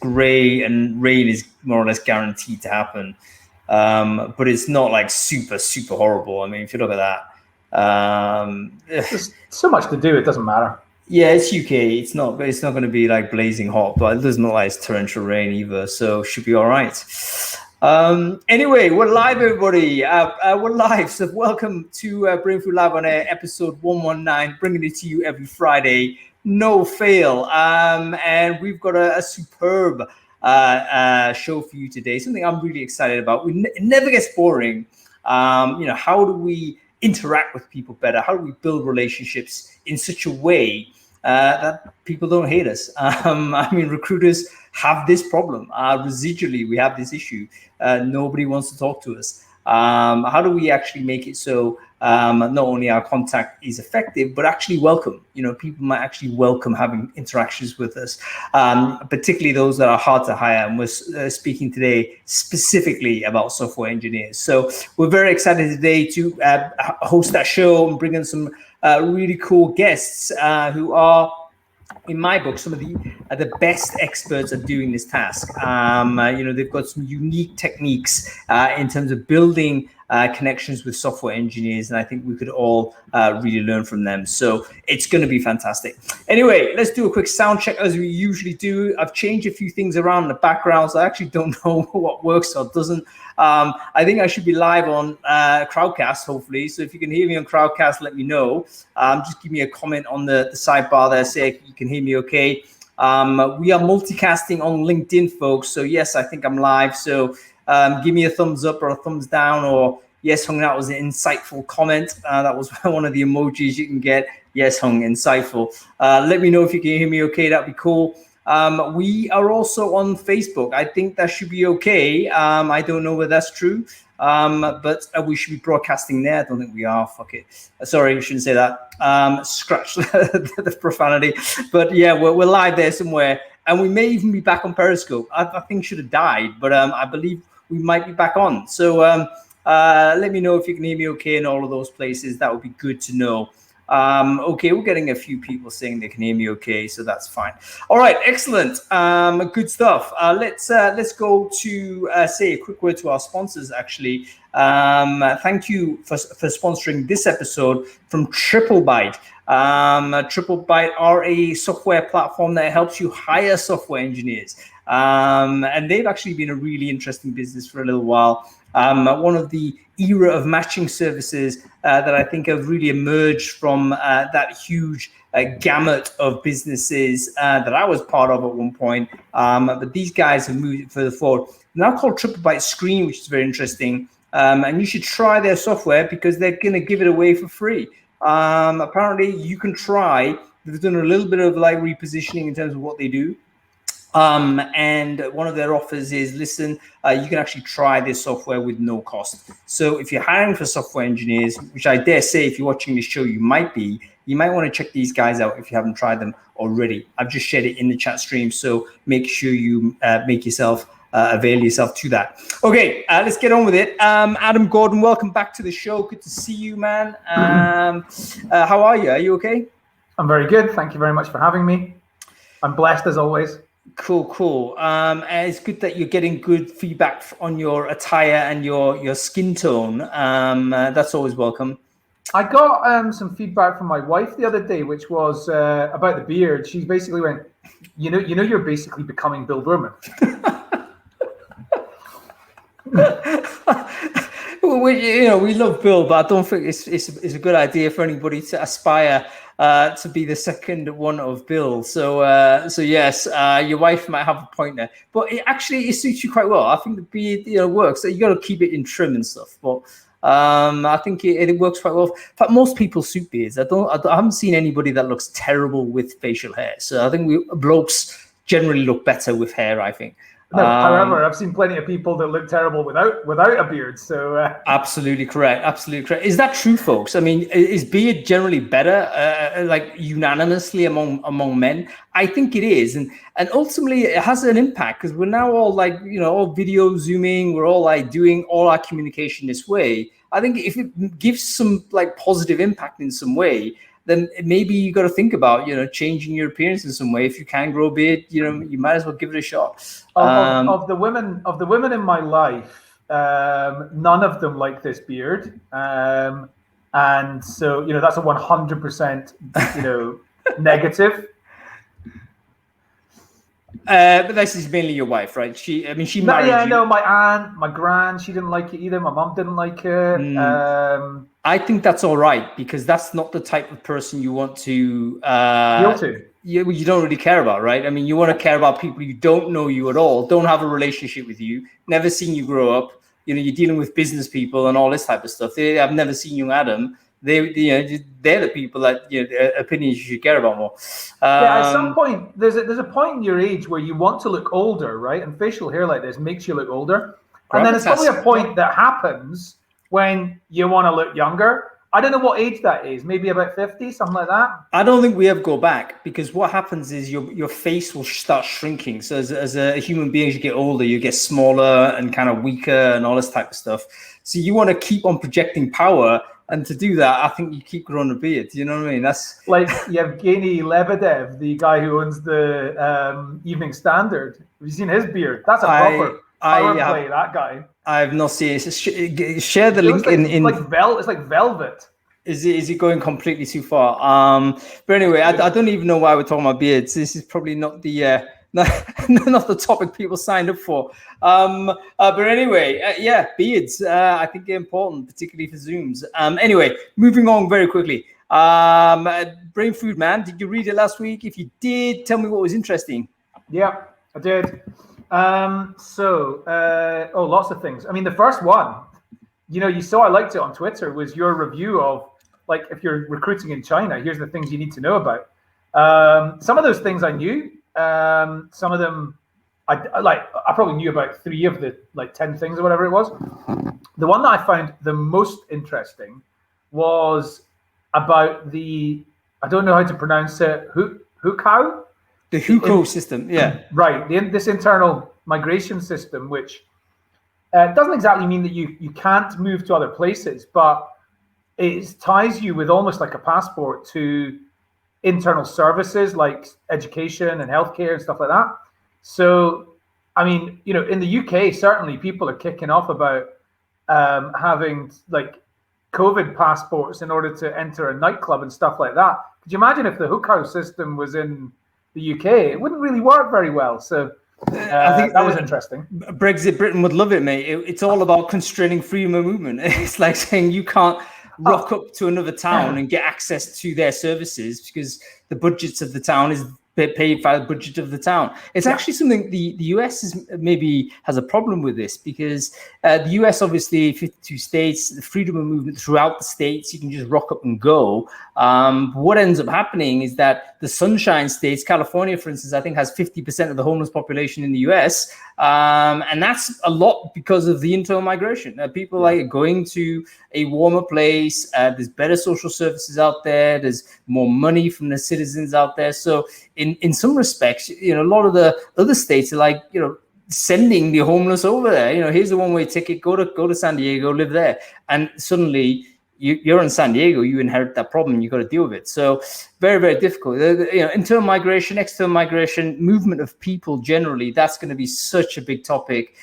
gray and rain is more or less guaranteed to happen. But it's not like super horrible. I mean, if you look at that, there's so much to do, it doesn't matter. Yeah, it's UK. It's not going to be like blazing hot, but it doesn't look like it's torrential rain either, so should be all right. Anyway, we're live, everybody. We're live, so welcome to Brainfood Live on Air, episode 119, bringing it to you every Friday, no fail. And we've got a superb show for you today, something I'm really excited about. It never gets boring. How do we interact with people better? How do we build relationships in such a way that people don't hate us? I mean, recruiters have this problem. Residually, we have this issue. Nobody wants to talk to us. How do we actually make it so not only our contact is effective, but actually welcome? People might actually welcome having interactions with us, particularly those that are hard to hire. And we're speaking today specifically about software engineers. So we're very excited today to host that show and bring in some really cool guests who are, in my book, some of the best experts at doing this task. They've got some unique techniques in terms of building connections with software engineers, and I think we could all really learn from them. So it's going to be fantastic. Anyway, let's do a quick sound check as we usually do. I've changed a few things around in the background, so I actually don't know what works or doesn't. I think I should be live on Crowdcast, hopefully. So if you can hear me on Crowdcast, let me know. Just give me a comment on the sidebar there, say you can hear me okay. We are multicasting on LinkedIn, folks. So yes, I think I'm live. So give me a thumbs up or a thumbs down, or yes, Hung, that was an insightful comment. That was one of the emojis you can get. Yes, Hung, insightful. Let me know if you can hear me okay. That'd be cool. We are also on Facebook. I think that should be okay. I don't know whether that's true, but we should be broadcasting there. I don't think we are. Fuck it. Sorry, I shouldn't say that. Scratch the profanity. But yeah, we're live there somewhere. And we may even be back on Periscope. I think should have died, but I believe we might be back on. So let me know if you can hear me okay in all of those places. That would be good to know. Okay, we're getting a few people saying they can hear me okay, so that's fine. All right, excellent. Good stuff. Let's go to say a quick word to our sponsors, actually. Thank you for sponsoring this episode from Triplebyte. Triplebyte are a software platform that helps you hire software engineers. And they've actually been a really interesting business for a little while. One of the era of matching services that I think have really emerged from that huge gamut of businesses that I was part of at one point. But these guys have moved it further forward. They're now called Triplebyte Screen, which is very interesting. And you should try their software because they're going to give it away for free. Apparently, you can try. They've done a little bit of like repositioning in terms of what they do. And one of their offers is, listen, you can actually try this software with no cost. So if you're hiring for software engineers, which I dare say if you're watching this show, you might want to check these guys out if you haven't tried them already. I've just shared it in the chat stream, so make sure you avail yourself to that. Okay, let's get on with it. Adam Gordon, welcome back to the show. Good to see you, man. How are you? Are you okay? I'm very good. Thank you very much for having me. I'm blessed as always. Cool. And it's good that you're getting good feedback on your attire and your skin tone. That's always welcome. I got some feedback from my wife the other day, which was about the beard. She basically went, you know, you're basically becoming Bill Burman. Well, we love Bill, but I don't think it's a good idea for anybody to aspire to be the second one of Bill. So yes, your wife might have a point there, but it suits you quite well. I think the beard works. So you got to keep it in trim and stuff, but I think it works quite well. In fact, most people suit beards. I haven't seen anybody that looks terrible with facial hair. So I think blokes generally look better with hair, I think. No, however, I've seen plenty of people that look terrible without a beard. So absolutely correct. Is that true, folks? I mean, is beard generally better, like unanimously among men? I think it is, and ultimately it has an impact because we're now all like all video zooming. We're all like doing all our communication this way. I think if it gives some like positive impact in some way, then maybe you got to think about, changing your appearance in some way. If you can grow a beard, you might as well give it a shot. Of the women in my life, none of them like this beard, and so that's a 100% negative. But this is mainly your wife, right? She married you. No, my aunt, my gran, she didn't like it either. My mom didn't like it. I think that's all right, because that's not the type of person you want to appeal to. You don't really care about, right? I mean, you want to care about people who don't know you at all, don't have a relationship with you, never seen you grow up. You're dealing with business people and all this type of stuff. I've never seen you, Adam. They're the people that opinions you should care about more. At some point, there's a point in your age where you want to look older, right? And facial hair like this makes you look older. And then it's probably a point that happens when you want to look younger. I don't know what age that is. Maybe about 50, something like that. I don't think we ever go back, because what happens is your face will start shrinking. So as a human being, as you get older, you get smaller and kind of weaker and all this type of stuff. So you want to keep on projecting power. And to do that, I think you keep growing a beard. You know what I mean? That's like Yevgeny Lebedev, the guy who owns the Evening Standard. Have you seen his beard? That's a proper power play, that guy. I've not seen it. Share the link in. It's like velvet. Is he going completely too far? But anyway, I don't even know why we're talking about beards. This is probably not the not the topic people signed up for. But anyway, beards. I think they're important, particularly for Zooms. Anyway, moving on very quickly. Brainfood, man, did you read it last week? If you did, tell me what was interesting. Yeah, I did. Lots of things. I mean, the first one, you saw I liked it on Twitter, was your review of, like, if you're recruiting in China, here's the things you need to know about. Some of those things I knew. Some of them I probably knew about 3 of the 10 things or whatever it was. The one that I found the most interesting was about the, I don't know how to pronounce it, Hukao? The Hukou system, yeah. Right, this internal migration system, which doesn't exactly mean that you can't move to other places, but it ties you with almost like a passport to internal services like education and healthcare and stuff like that. So, I mean, in the UK, certainly people are kicking off about having COVID passports in order to enter a nightclub and stuff like that. Could you imagine if the Hukao system was in the UK? It wouldn't really work very well. So I think that was interesting. Brexit Britain would love it, mate. It's all about constraining freedom of movement. It's like saying you can't rock up to another town and get access to their services because the budgets of the town is paid by the budget of the town. It's actually something the US has a problem with this, because the US, obviously 52 states, the freedom of movement throughout the states, you can just rock up and go. What ends up happening is that the sunshine states, California, for instance, I think has 50% of the homeless population in the US. And that's a lot because of the internal migration. People are going to a warmer place. There's better social services out there. There's more money from the citizens out there. So in some respects, a lot of the other states are sending the homeless over there. Here's a one-way ticket, go to San Diego, live there. And suddenly you're in San Diego, you inherit that problem, you got to deal with it. So very, very difficult. Internal migration, external migration, movement of people generally, that's going to be such a big topic,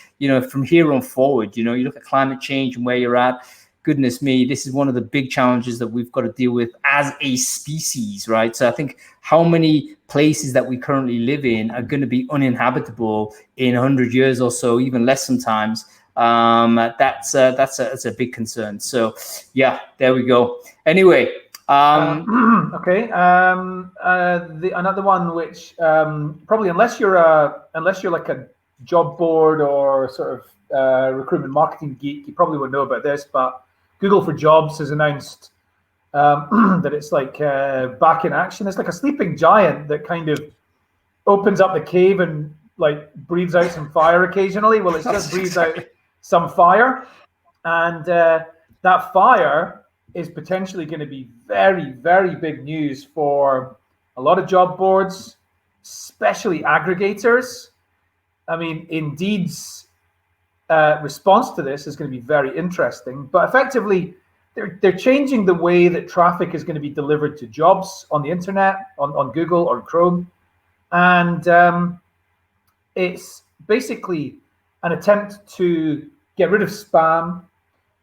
from here on forward. You look at climate change and where you're at. Goodness me, this is one of the big challenges that we've got to deal with as a species, right? So I think how many places that we currently live in are going to be uninhabitable in 100 years or so, even less sometimes. That's a big concern. So yeah, there we go. Anyway, okay. Another one which probably unless you're like a job board or sort of recruitment marketing geek, you probably wouldn't know about this, but Google for Jobs has announced that it's back in action. It's like a sleeping giant that kind of opens up the cave and breathes out some fire occasionally. Well, it's just breathes out some fire, and that fire is potentially going to be very, very big news for a lot of job boards, especially aggregators. I mean, Indeed's response to this is going to be very interesting. But effectively, they're changing the way that traffic is going to be delivered to jobs on the internet, on Google or Chrome. And it's basically an attempt to get rid of spam,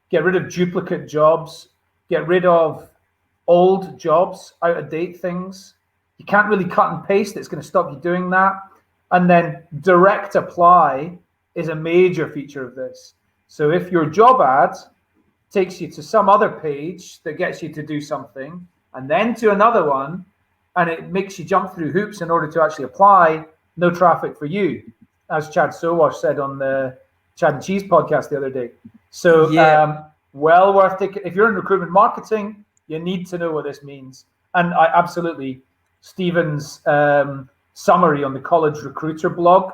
get rid of duplicate jobs, get rid of old jobs, out-of-date things. You can't really cut and paste. It's going to stop you doing that. And then direct apply is a major feature of this. So if your job ad takes you to some other page that gets you to do something, and then to another one, and it makes you jump through hoops in order to actually apply, no traffic for you, as Chad Sowash said on the Chad and Cheese podcast the other day. So well worth taking. If you're in recruitment marketing, you need to know what this means. And I absolutely, Stephen's summary on the College Recruiter blog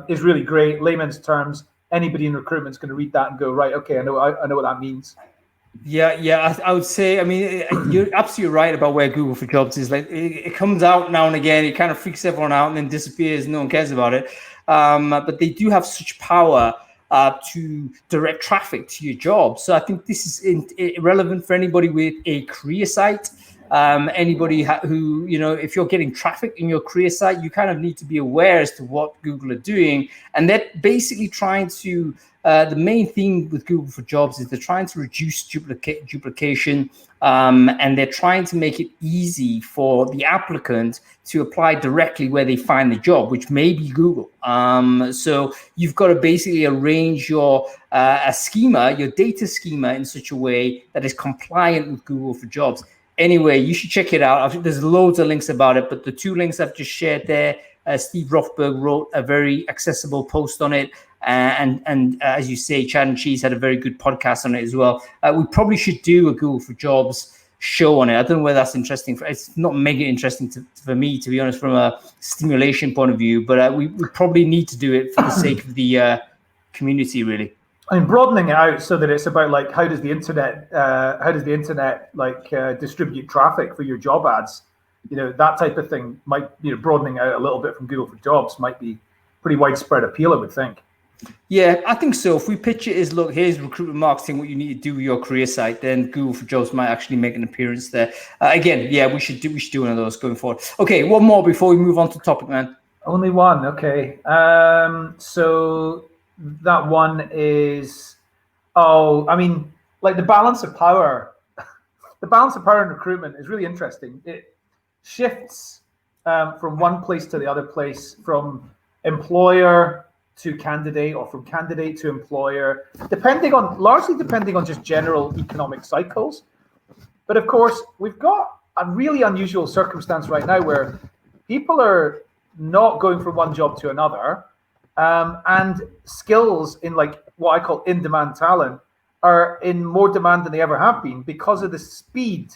is really great. Layman's terms. Anybody in recruitment is going to read that and go, right, okay, I know what that means. Yeah, I would say, I mean, you're absolutely right about where Google for Jobs is. Like, it comes out now and again, it kind of freaks everyone out and then disappears, no one cares about it. But they do have such power to direct traffic to your job. So I think this is relevant for anybody with a career site. Anybody who, if you're getting traffic in your career site, you kind of need to be aware as to what Google are doing. And they're basically trying to, the main thing with Google for Jobs is they're trying to reduce duplication, and they're trying to make it easy for the applicant to apply directly where they find the job, which may be Google. So you've got to basically arrange your schema, your data schema in such a way that is compliant with Google for Jobs. Anyway, you should check it out. There's loads of links about it, but the two links I've just shared there, Steve Rothberg wrote a very accessible post on it. And as you say, Chad and Cheese had a very good podcast on it as well. We probably should do a Google for Jobs show on it. I don't know whether that's interesting. It's not mega interesting for me, to be honest, from a stimulation point of view, but we probably need to do it for the sake of the community, really. I mean, broadening it out so that it's about like how does the internet distribute traffic for your job ads, that type of thing might, broadening out a little bit from Google for Jobs might be pretty widespread appeal, I would think. Yeah, I think so. If we pitch it as, look, here's recruitment marketing, what you need to do with your career site, then Google for Jobs might actually make an appearance there. Again, yeah, we should do one of those going forward. Okay, one more before we move on to topic, man. Only one, okay. So that one is, like the balance of power. The balance of power in recruitment is really interesting. It shifts from one place to the other place, from employer to candidate, or from candidate to employer, largely depending on just general economic cycles. But of course, we've got a really unusual circumstance right now where people are not going from one job to another, and skills in like what I call in-demand talent are in more demand than they ever have been because of the speed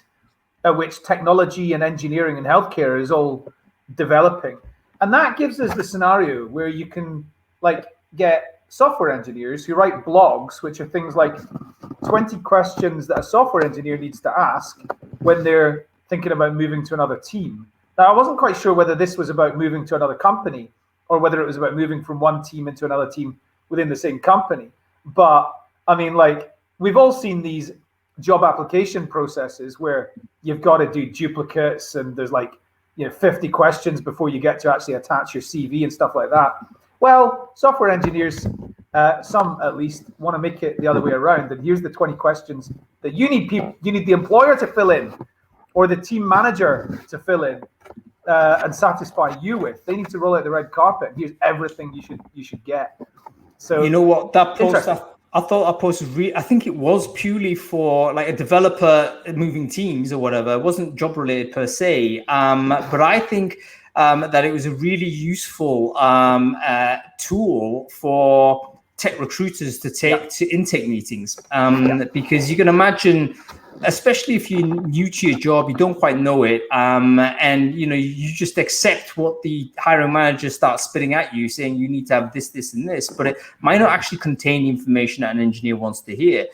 at which technology and engineering and healthcare is all developing. And that gives us the scenario where you can get software engineers who write blogs, which are things like 20 questions that a software engineer needs to ask when they're thinking about moving to another team. Now, I wasn't quite sure whether this was about moving to another company or whether it was about moving from one team into another team within the same company. But I mean, we've all seen these job application processes where you've got to do duplicates and there's 50 questions before you get to actually attach your CV and stuff like that. Well, software engineers, some at least, want to make it the other way around. And here's the 20 questions that you need the employer to fill in, or the team manager to fill in and satisfy you with. They need to roll out the red carpet. Here's everything you should get. So you know what, that post, I thought that post was I think it was purely for a developer moving teams or whatever. It wasn't job related per se, but I think that it was a really useful tool for tech recruiters to take to intake meetings, because you can imagine, especially if you're new to your job, you don't quite know it, and you just accept what the hiring manager starts spitting at you, saying you need to have this, this, and this, but it might not actually contain the information that an engineer wants to hear.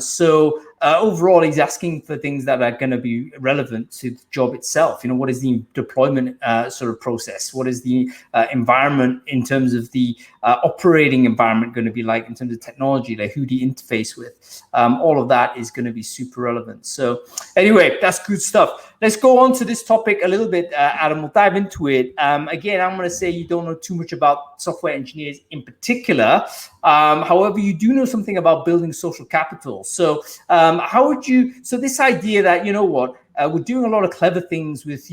So overall, he's asking for things that are going to be relevant to the job itself. What is the deployment sort of process? What is the environment in terms of the operating environment going to be like in terms of technology? Like, who do you interface with? All of that is going to be super relevant. So anyway, that's good stuff. Let's go on to this topic a little bit, Adam. We'll dive into it. Again, I'm going to say you don't know too much about software engineers in particular. However, you do know something about building social capital. So how would you, so this idea that, we're doing a lot of clever things with,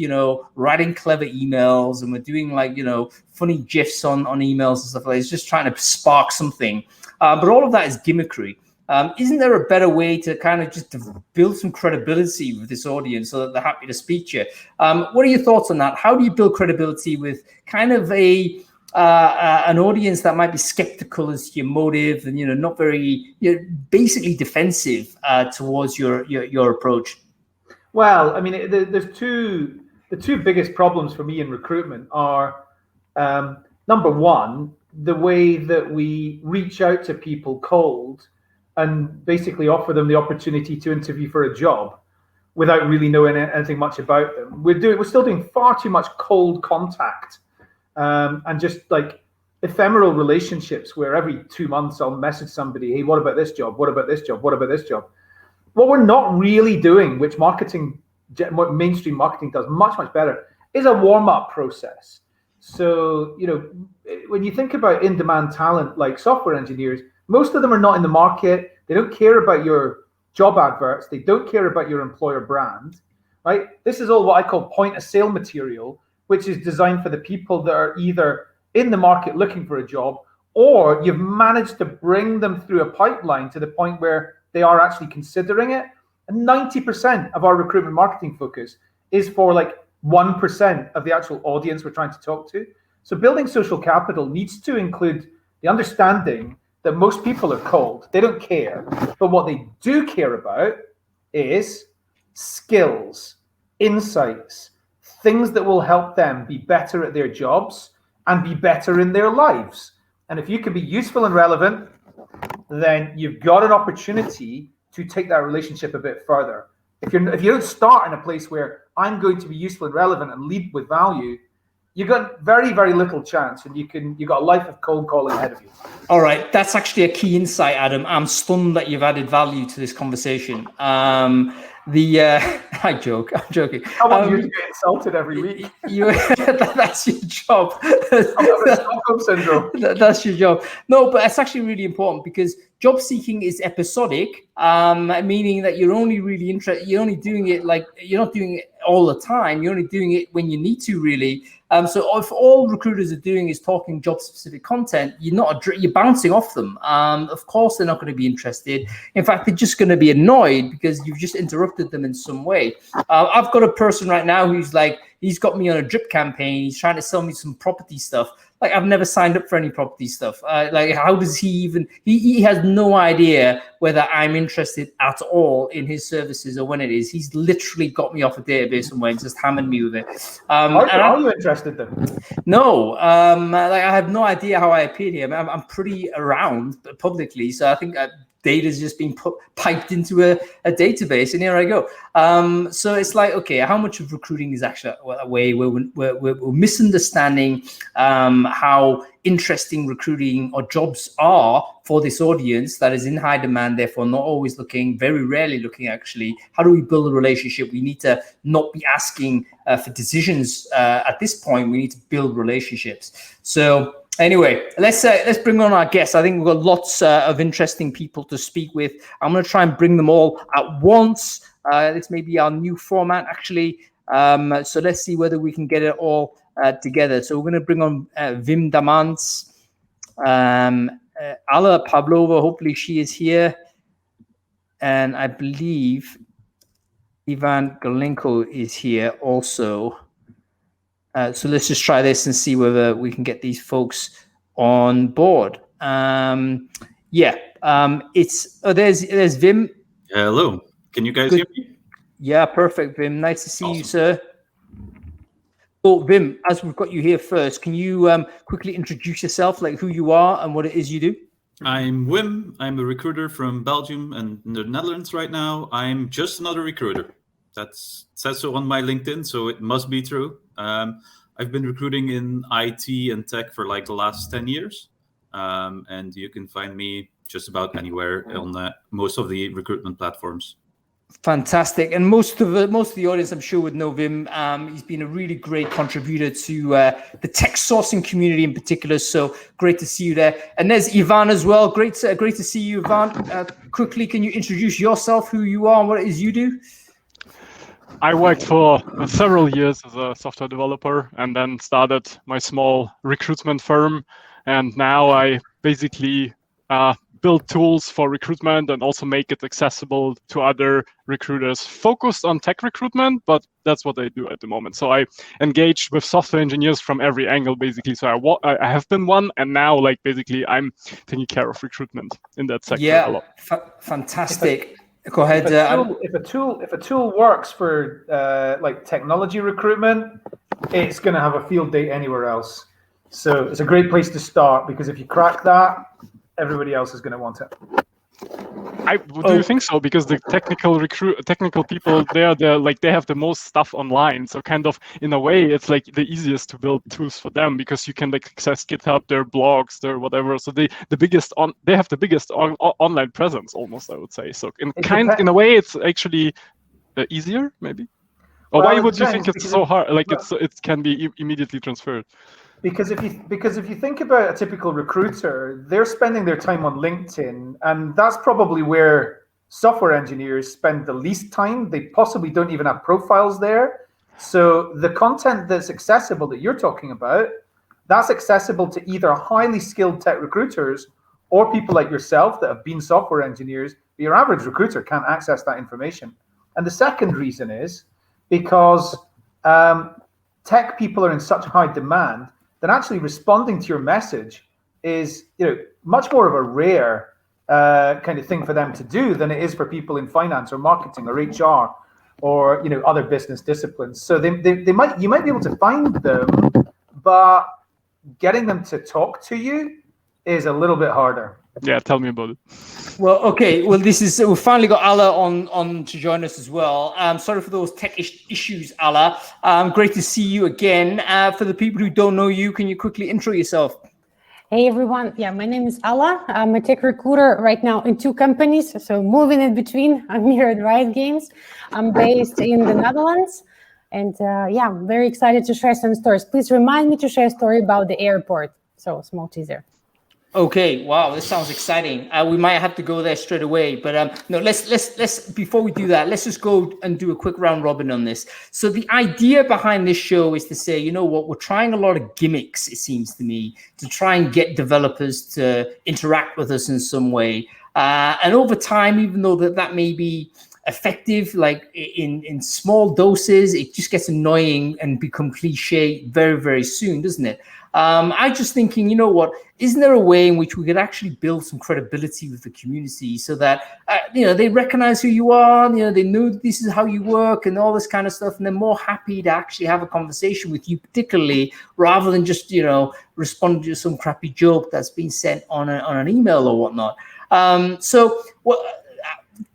writing clever emails, and we're doing funny GIFs on emails and stuff like that. It's just trying to spark something. But all of that is gimmickry. Isn't there a better way to kind of just to build some credibility with this audience so that they're happy to speak to you? What are your thoughts on that? How do you build credibility with kind of an audience that might be skeptical as to your motive and, not very, basically defensive towards your approach? Well, I mean, the two biggest problems for me in recruitment are, number one, the way that we reach out to people cold and basically offer them the opportunity to interview for a job without really knowing anything much about them. We're still doing far too much cold contact, and just like ephemeral relationships where every 2 months I'll message somebody, hey, what about this job? What about this job? What about this job? What we're not really doing, which mainstream marketing does much, much better, is a warm-up process. So, when you think about in-demand talent like software engineers, most of them are not in the market. They don't care about your job adverts. They don't care about your employer brand, right? This is all what I call point-of-sale material, which is designed for the people that are either in the market looking for a job, or you've managed to bring them through a pipeline to the point where they are actually considering it. And 90% of our recruitment marketing focus is for 1% of the actual audience we're trying to talk to. So building social capital needs to include the understanding that most people are cold. They don't care. But what they do care about is skills, insights, things that will help them be better at their jobs and be better in their lives. And if you can be useful and relevant, then you've got an opportunity to take that relationship a bit further. If you don't start in a place where I'm going to be useful and relevant and lead with value, you've got very, very little chance, and you've got a life of cold calling ahead of you. All right, that's actually a key insight, Adam. I'm stunned that you've added value to this conversation. I'm joking. I want you to get insulted every week. That's your job. Stockholm syndrome. That's your job. No, but it's actually really important because job seeking is episodic, meaning that you're only really interested. You're only doing it you're not doing it all the time. You're only doing it when you need to, really. So if all recruiters are doing is talking job-specific content, you're bouncing off them. Of course, they're not going to be interested. In fact, they're just going to be annoyed because you've just interrupted them in some way. I've got a person right now who's he's got me on a drip campaign. He's trying to sell me some property stuff. I've never signed up for any property stuff. How does he even? He has no idea whether I'm interested at all in his services or when it is. He's literally got me off a database somewhere and just hammered me with it. Are you interested then? No, I have no idea how I appear here. I'm pretty around publicly, so I think data's just being piped into a database, and here I go. So it's okay, how much of recruiting is actually a way where we're misunderstanding how interesting recruiting or jobs are for this audience that is in high demand, therefore not always looking, very rarely looking actually. How do we build a relationship? We need to not be asking for decisions at this point. We need to build relationships. So anyway, let's bring on our guests. I think we've got lots of interesting people to speak with. I'm going to try and bring them all at once. This may be our new format, actually. So let's see whether we can get it all together. So we're going to bring on Wim Dammans, Alla Pavlova. Hopefully she is here. And I believe Iwan Gulenko is here also. So let's just try this and see whether we can get these folks on board. There's Wim. Hello. Can you guys hear me? Yeah, perfect, Wim. Nice to see you, sir. So, Wim, as we've got you here first, can you quickly introduce yourself, who you are and what it is you do? I'm Wim. I'm a recruiter from Belgium and the Netherlands right now. I'm just another recruiter. That says so on my LinkedIn, so it must be true. I've been recruiting in IT and tech for like the last 10 years. And you can find me just about anywhere on most of the recruitment platforms. Fantastic. And most of the audience, I'm sure, would know Wim. He's been a really great contributor to the tech sourcing community in particular. So great to see you there. And there's Iwan as well. Great to see you, Iwan. Quickly, can you introduce yourself, who you are, and what it is you do? I worked for several years as a software developer and then started my small recruitment firm. And now I basically build tools for recruitment and also make it accessible to other recruiters focused on tech recruitment, but that's what I do at the moment. So I engage with software engineers from every angle, basically. So I have been one, and now like basically I'm taking care of recruitment in that sector a lot. Fantastic. Go ahead. If a tool works for like technology recruitment, it's going to have a field day anywhere else. So it's a great place to start, because if you crack that, everybody else is going to want it. Do you think so? Because the technical people, they have the most stuff online. So kind of in a way, it's like the easiest to build tools for them, because you can like access GitHub, their blogs, their whatever. So they have the biggest online presence almost, I would say. So in a way, it's actually easier maybe. Or why would you think it's so hard? Like it can be immediately transferred. Because if you think about a typical recruiter, they're spending their time on LinkedIn, and that's probably where software engineers spend the least time. They possibly don't even have profiles there. So the content that's accessible that you're talking about, that's accessible to either highly skilled tech recruiters or people like yourself that have been software engineers, but your average recruiter can't access that information. And the second reason is because tech people are in such high demand that actually responding to your message is, much more of a rare kind of thing for them to do than it is for people in finance or marketing or HR or other business disciplines. So you might be able to find them, but getting them to talk to you is a little bit harder. Yeah, tell me about it. Well, okay. Well, we've finally got Alla on to join us as well. Sorry for those tech issues, Alla. Great to see you again. For the people who don't know you, can you quickly intro yourself? Hey, everyone. Yeah, my name is Alla. I'm a tech recruiter right now in 2 companies. So moving in between, I'm here at Riot Games. I'm based in the Netherlands. And I'm very excited to share some stories. Please remind me to share a story about the airport. So small teaser. Okay, wow, this sounds exciting. We might have to go there straight away, but no. Let's before we do that, let's just go and do a quick round robin on this. So the idea behind this show is to say, you know what, we're trying a lot of gimmicks. It seems to me to try and get developers to interact with us in some way, and over time, even though that may be effective, like in small doses, it just gets annoying and become cliche very, very soon, doesn't it? I just thinking, you know what, isn't there a way in which we could actually build some credibility with the community so that, they recognize who you are, they know this is how you work and all this kind of stuff, and they're more happy to actually have a conversation with you, particularly rather than just, respond to some crappy joke that's been sent on an email or whatnot.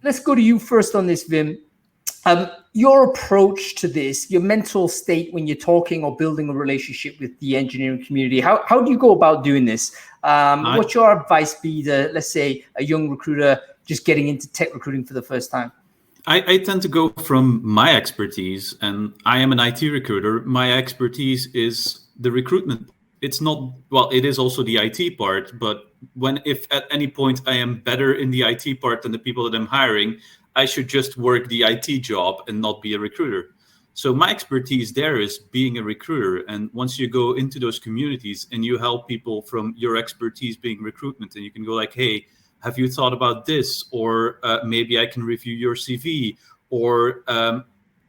Let's go to you first on this, Wim. Your approach to this, your mental state when you're talking or building a relationship with the engineering community, how do you go about doing this? What's your advice be to, let's say, a young recruiter just getting into tech recruiting for the first time? I tend to go from my expertise, and I am an IT recruiter. My expertise is the recruitment. It's not, well, it is also the IT part, but if at any point I am better in the IT part than the people that I'm hiring, I should just work the IT job and not be a recruiter. So my expertise there is being a recruiter. And once you go into those communities and you help people from your expertise being recruitment, and you can go like, hey, have you thought about this? Or maybe I can review your CV. Or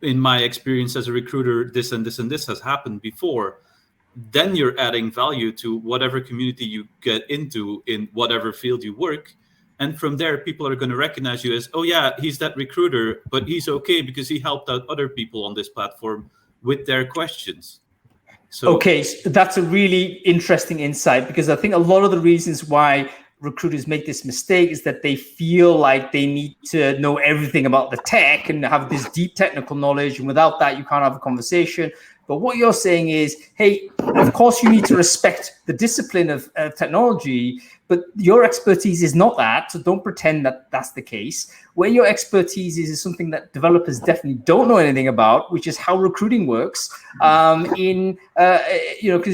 in my experience as a recruiter, this and this and this has happened before. Then you're adding value to whatever community you get into in whatever field you work. And from there, people are going to recognize you as, oh, yeah, he's that recruiter, but he's okay because he helped out other people on this platform with their questions. So, okay, so that's a really interesting insight, because I think a lot of the reasons why recruiters make this mistake is that they feel like they need to know everything about the tech and have this deep technical knowledge. And without that, you can't have a conversation. But what you're saying is, hey, of course you need to respect the discipline of technology, but your expertise is not that. So don't pretend that that's the case. Where your expertise is something that developers definitely don't know anything about, which is how recruiting works. Because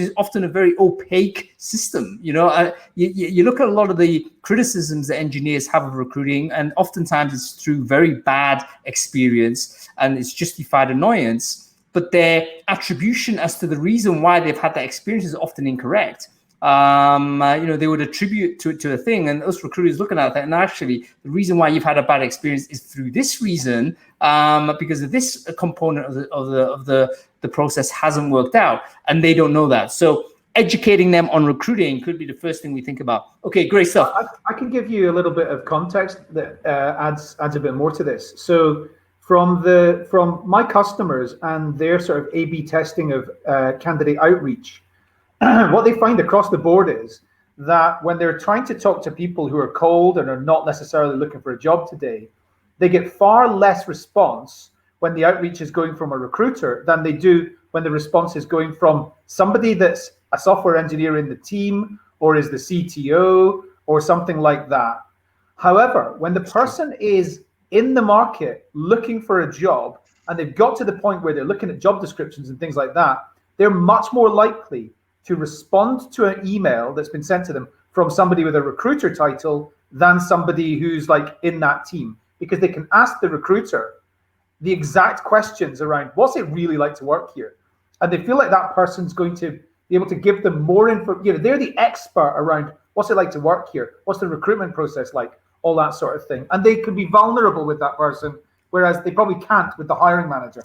it's often a very opaque system. You look at a lot of the criticisms that engineers have of recruiting, and oftentimes it's through very bad experience and it's justified annoyance. But their attribution as to the reason why they've had that experience is often incorrect. They would attribute to a thing, and us recruiters looking at that, and actually the reason why you've had a bad experience is through this reason, because of this component of the process hasn't worked out, and they don't know that. So educating them on recruiting could be the first thing we think about. Okay, great stuff. I can give you a little bit of context that adds a bit more to this. So from my customers and their sort of A/B testing of candidate outreach, what they find across the board is that when they're trying to talk to people who are cold and are not necessarily looking for a job today, they get far less response when the outreach is going from a recruiter than they do when the response is going from somebody that's a software engineer in the team or is the CTO or something like that. However, when the person is in the market looking for a job and they've got to the point where they're looking at job descriptions and things like that, they're much more likely to respond to an email that's been sent to them from somebody with a recruiter title than somebody who's like in that team, because they can ask the recruiter the exact questions around what's it really like to work here. And they feel like that person's going to be able to give them more info. They're the expert around what's it like to work here, what's the recruitment process like, all that sort of thing. And they could be vulnerable with that person, whereas they probably can't with the hiring manager.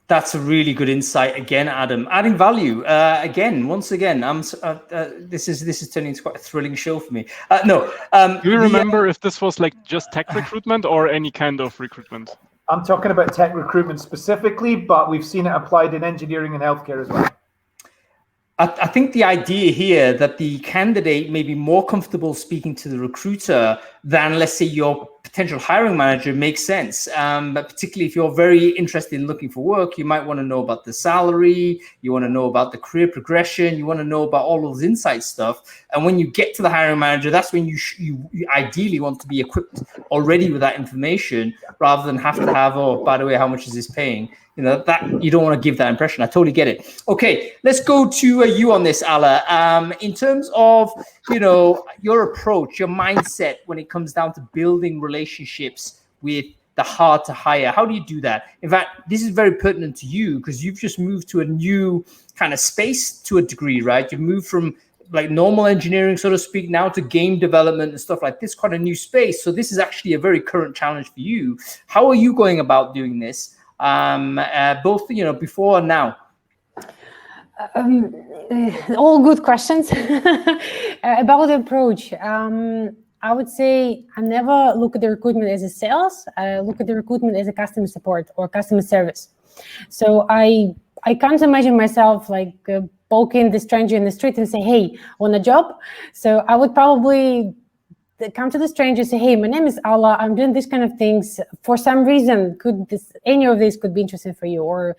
That's a really good insight again, Adam. Adding value once again. This is turning into quite a thrilling show for me. Do you remember if this was like just tech recruitment or any kind of recruitment? I'm talking about tech recruitment specifically, but we've seen it applied in engineering and healthcare as well. I think the idea here that the candidate may be more comfortable speaking to the recruiter than, let's say, your potential hiring manager makes sense. But particularly if you're very interested in looking for work, you might want to know about the salary, you want to know about the career progression, you want to know about all of those inside stuff. And when you get to the hiring manager, that's when you ideally want to be equipped already with that information, rather than have to have, oh, by the way, how much is this paying? That you don't want to give that impression. I totally get it. Okay, let's go to you on this, Alla. In terms of, your approach, your mindset when it comes down to building relationships with the hard to hire, how do you do that? In fact, this is very pertinent to you because you've just moved to a new kind of space to a degree, right? You've moved from like normal engineering, so to speak, now to game development and stuff like this, quite a new space. So this is actually a very current challenge for you. How are you going about doing this? Both, before and now? All good questions. About the approach. I would say I never look at the recruitment as a sales. I look at the recruitment as a customer support or customer service. So I can't imagine myself like poking the stranger in the street and say, hey, want a job? So I would probably come to the stranger and say, hey, my name is Alla, I'm doing this kind of things. For some reason, any of this could be interesting for you? Or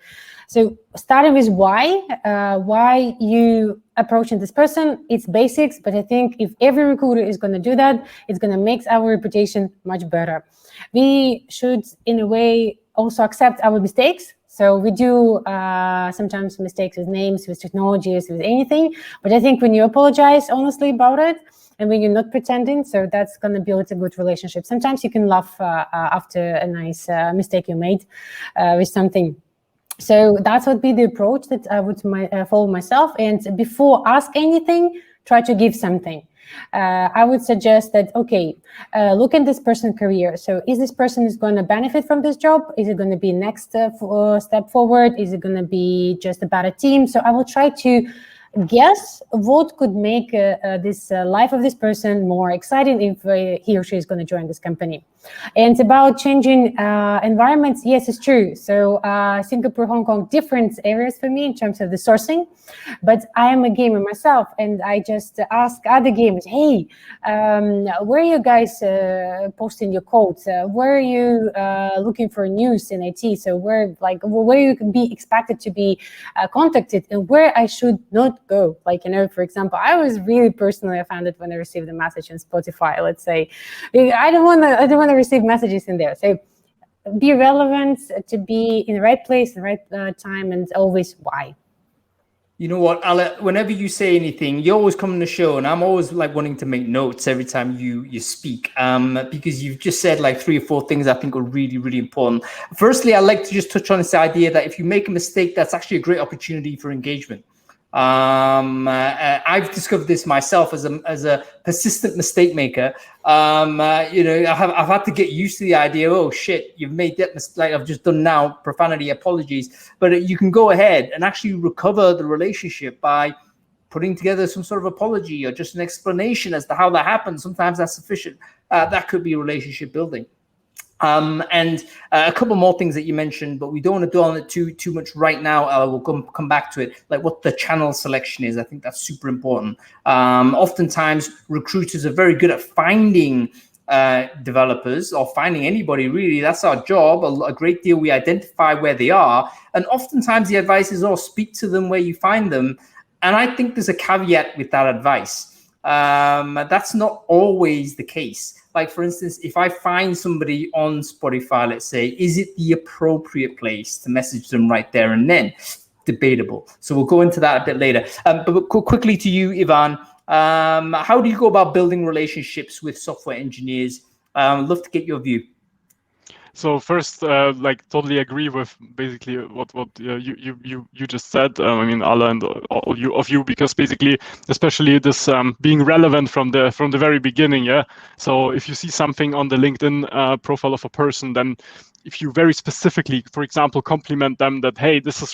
so starting with why you approaching this person, it's basics, but I think if every recruiter is going to do that, it's going to make our reputation much better. We should, in a way, also accept our mistakes. So we do sometimes mistakes with names, with technologies, with anything. But I think when you apologize honestly about it, and when you're not pretending, so that's going to build a good relationship. Sometimes you can laugh after a nice mistake you made with something. So that would be the approach that I would follow myself. And before ask anything, try to give something. I would suggest that, okay, look at this person's career. So is this person is going to benefit from this job? Is it going to be next step forward? Is it going to be just about a team? So I will try to guess what could make this life of this person more exciting if he or she is going to join this company. And about changing environments, yes, it's true. So Singapore, Hong Kong, different areas for me in terms of the sourcing. But I am a gamer myself, and I just ask other gamers, hey, where are you guys posting your codes? Where are you looking for news in IT? So where you can be expected to be contacted, and where I should not go. Like, for example, I was really personally offended when I received a message on Spotify. Let's say, I don't want to receive messages in there. So be relevant, to be in the right place, the right time, and always why. You know what, Alla, whenever you say anything, you always come on the show, and I'm always like wanting to make notes every time you speak, because you've just said like 3 or 4 things I think are really, really important. Firstly, I'd like to just touch on this idea that if you make a mistake, that's actually a great opportunity for engagement. I've discovered this myself as a persistent mistake maker. I've had to get used to the idea. Oh shit, you've made that mistake. I've just done now. Profanity, apologies. But you can go ahead and actually recover the relationship by putting together some sort of apology or just an explanation as to how that happened. Sometimes that's sufficient. That could be relationship building. And a couple more things that you mentioned, but we don't want to dwell on it too much right now. We'll come back to it, like what the channel selection is. I think that's super important. Oftentimes, recruiters are very good at finding developers or finding anybody, really. That's our job. A great deal, we identify where they are. And oftentimes, the advice is, speak to them where you find them. And I think there's a caveat with that advice. That's not always the case. Like, for instance, if I find somebody on Spotify, let's say, is it the appropriate place to message them right there and then? Debatable. So we'll go into that a bit later. But quickly to you, Iwan, how do you go about building relationships with software engineers? I'd love to get your view. So first, totally agree with basically what you just said. I mean, Alla and all of you, because basically, especially this being relevant from the very beginning. Yeah. So if you see something on the LinkedIn profile of a person, then if you very specifically, for example, compliment them that, hey, this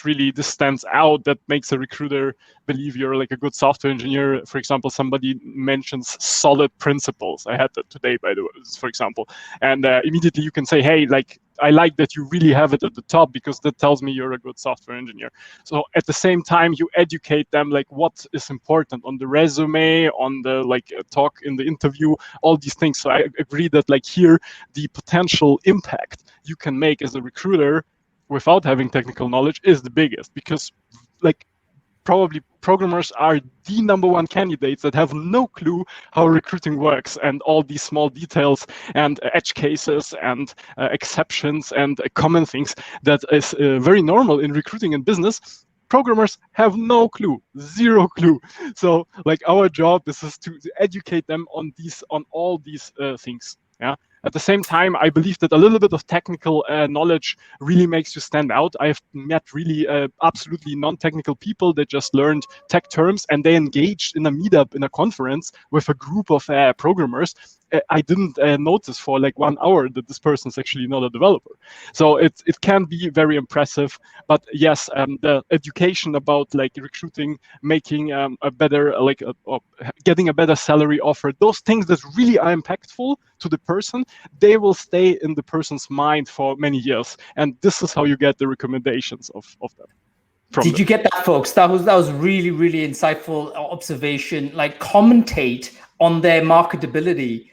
stands out, that makes a recruiter believe you're like a good software engineer. For example, somebody mentions solid principles. I had that today, by the way, for example. And immediately you can say, hey, like, I like that you really have it at the top, because that tells me you're a good software engineer. So at the same time, you educate them like what is important on the resume, on the talk in the interview, all these things. So I agree that like here, the potential impact you can make as a recruiter without having technical knowledge is the biggest, because like probably programmers are the #1 candidates that have no clue how recruiting works and all these small details and edge cases and exceptions and common things that is very normal in recruiting and business. Programmers have no clue, 0 clue. So like our job is to educate them on all these things. Yeah. At the same time, I believe that a little bit of technical knowledge really makes you stand out. I've met really absolutely non-technical people that just learned tech terms, and they engaged in a meetup, in a conference with a group of programmers. I didn't notice for like 1 hour that this person is actually not a developer. So it can be very impressive. But yes, the education about like recruiting, making a better, getting a better salary offer, those things that really are impactful to the person, they will stay in the person's mind for many years. And this is how you get the recommendations of them. Did you get that, folks? That was really, really insightful observation. Like, commentate on their marketability,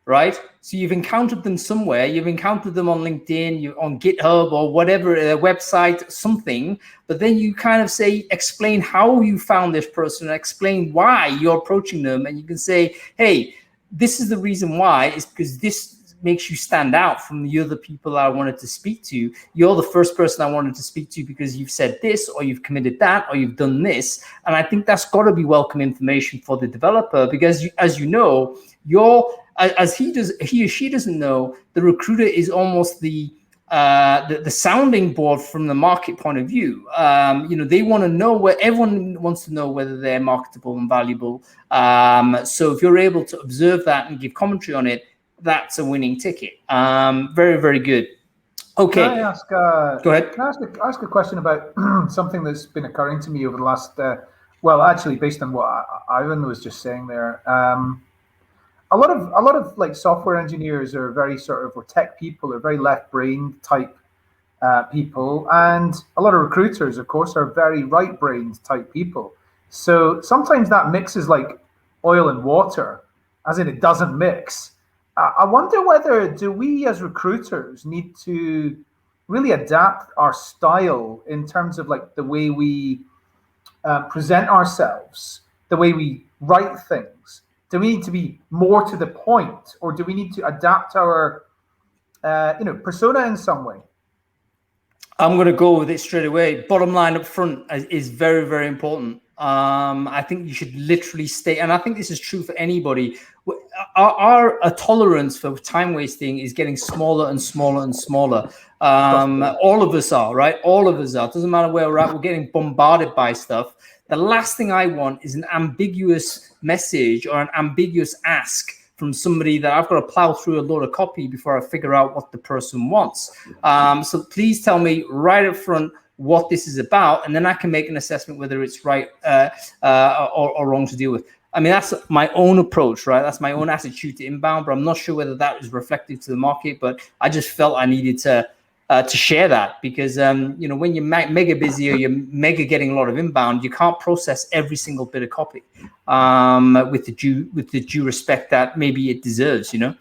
right? So you've encountered them somewhere. You've encountered them on LinkedIn, on GitHub or whatever, website, something. But then you kind of explain how you found this person, explain why you're approaching them. And you can say, hey, this is the reason why. It's because this makes you stand out from the other people I wanted to speak to. You're the first person I wanted to speak to because you've said this, or you've committed that, or you've done this. And I think that's got to be welcome information for the developer, because as you know, as he or she doesn't know, the recruiter is almost the sounding board from the market point of view. They want to know everyone wants to know whether they're marketable and valuable. So if you're able to observe that and give commentary on it, that's a winning ticket. Very, very good. Okay. Can I ask, go ahead. Can I ask a question about something that's been occurring to me over the last Well, actually, based on what Ivan was just saying there, a lot of like software engineers are very or tech people are very left-brained type people, and a lot of recruiters, of course, are very right-brained type people. So sometimes that mixes like oil and water, as in it doesn't mix. I wonder whether do we as recruiters need to really adapt our style in terms of like the way we present ourselves, the way we write things. Do we need to be more to the point, or do we need to adapt our persona in some way? I'm going to go with it straight away. Bottom line up front is very, very important. I think you should literally stay, and I think this is true for anybody. Our tolerance for time wasting is getting smaller and smaller and smaller. All of us are, right? All of us are. It doesn't matter where we're at. We're getting bombarded by stuff. The last thing I want is an ambiguous message or an ambiguous ask from somebody that I've got to plow through a load of copy before I figure out what the person wants. So please tell me right up front what this is about, and then I can make an assessment whether it's right or wrong to deal with. I mean, that's my own approach, right? That's my own attitude to inbound, but I'm not sure whether that is reflective to the market, but I just felt I needed to share that because, when you're mega busy or you're mega getting a lot of inbound, you can't process every single bit of copy with the due respect that maybe it deserves, Anybody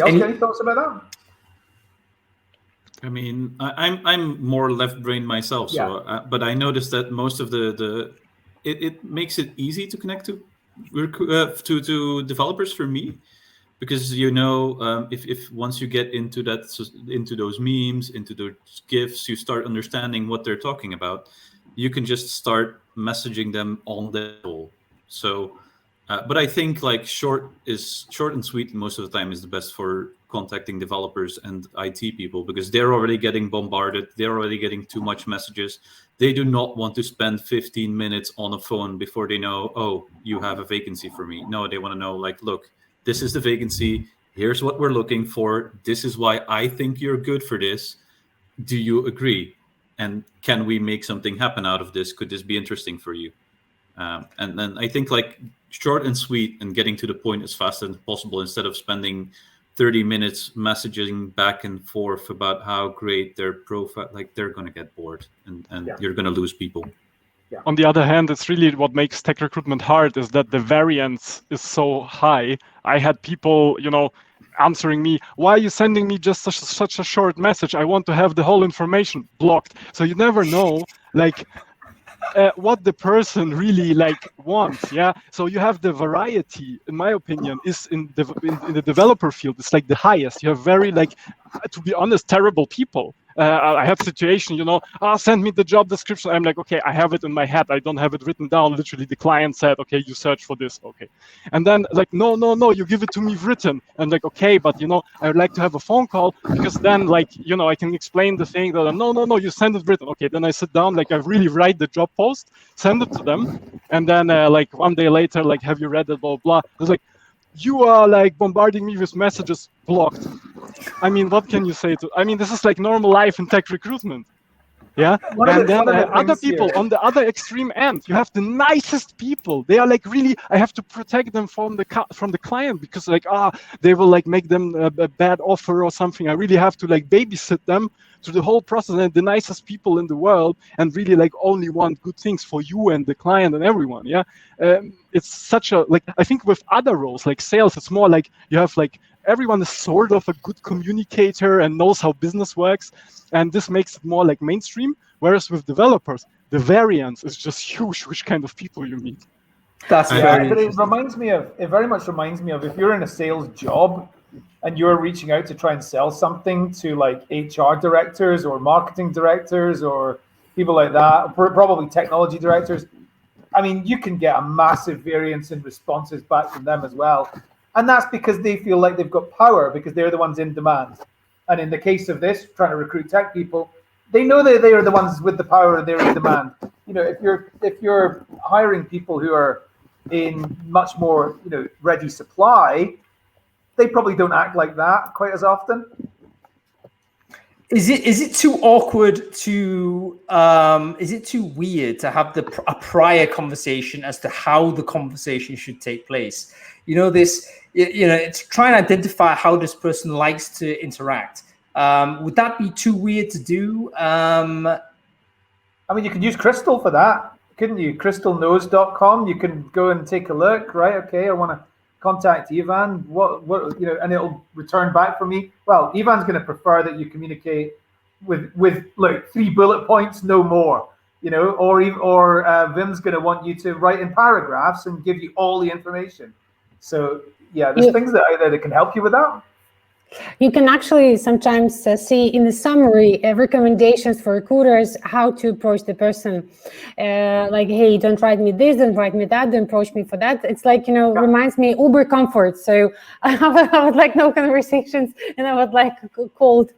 else got any thoughts about that? I mean, I'm more left-brained myself, so but I noticed that most of it makes it easy to connect to developers for me, because if once you get into those memes, into those GIFs, you start understanding what they're talking about. You can just start messaging them on the whole. So, but I think like short and sweet most of the time is the best for contacting developers and IT people, because they're already getting bombarded. They're already getting too much messages. They do not want to spend 15 minutes on a phone before they know, oh, you have a vacancy for me. No, they want to know, like, look, this is the vacancy. Here's what we're looking for. This is why I think you're good for this. Do you agree? And can we make something happen out of this? Could this be interesting for you? And then I think like short and sweet and getting to the point as fast as possible, instead of spending 30 minutes messaging back and forth about how great their profile, like they're going to get bored and you're going to lose people. Yeah. On the other hand, it's really what makes tech recruitment hard is that the variance is so high. I had people, answering me, why are you sending me just such a short message? I want to have the whole information blocked. So you never know, what the person really wants. Yeah. So you have the variety, in my opinion, is in the developer field. It's like the highest. You have very to be honest, terrible people. I had situation, send me the job description. I'm like, okay, I have it in my head. I don't have it written down. Literally, the client said, okay, you search for this. Okay. And then no, you give it to me written. I'm like, okay, but I would like to have a phone call, because then I can explain the thing that no, you send it written. Okay. Then I sit down, I really write the job post, send it to them. And then 1 day later, have you read it, blah, blah. I was like, you are bombarding me with messages, blocked. I mean, what can you say to? I mean, this is normal life in tech recruitment. Yeah. And then other people on the other extreme end, you have the nicest people. They are really, I have to protect them from the client, because they will make them a bad offer or something. I really have to babysit them through the whole process, and the nicest people in the world, and really only want good things for you and the client and everyone. Yeah. It's such a I think with other roles like sales, it's more you have everyone is sort of a good communicator and knows how business works, and this makes it more mainstream. Whereas with developers, the variance is just huge, which kind of people you meet. That's very but it very much reminds me of if you're in a sales job and you're reaching out to try and sell something to HR directors or marketing directors or people like that, probably technology directors. I mean, you can get a massive variance in responses back from them as well. And that's because they feel like they've got power, because they're the ones in demand. And in the case of this, trying to recruit tech people, they know that they are the ones with the power and they're in demand. If you're hiring people who are in much more, ready supply, they probably don't act like that quite as often. Is it too awkward to is it too weird to have a prior conversation as to how the conversation should take place? It's try and identify how this person likes to interact. Would that be too weird to do? I mean, you could use Crystal for that, couldn't you? crystalknows.com. You can go and take a look, right? Okay, I want to contact Ivan. What and it'll return back for me. Well, Ivan's going to prefer that you communicate with like 3 bullet points, no more. Or Vim's going to want you to write in paragraphs and give you all the information. So yeah, there's things that can help you with that. You can actually sometimes see in the summary recommendations for recruiters how to approach the person. Like, hey, don't write me this, don't write me that, don't approach me for that. It's like, reminds me Uber comfort. So I would like no conversations and I would like cold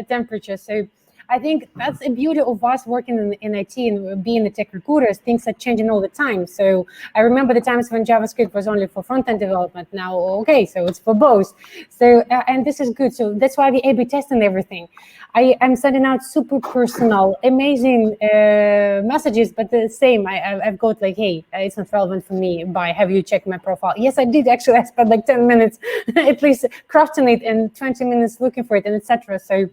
temperature. So I think that's the beauty of us working in IT and being the tech recruiters. Things are changing all the time. So I remember the times when JavaScript was only for front-end development. Now, okay, so it's for both. So and this is good. So that's why we A/B testing everything. I am sending out super personal, amazing messages, but the same. I've got like, hey, it's not relevant for me. Bye. Have you checked my profile? Yes, I did. Actually, I spent like 10 minutes at least crafting it and 20 minutes looking for it and etc. So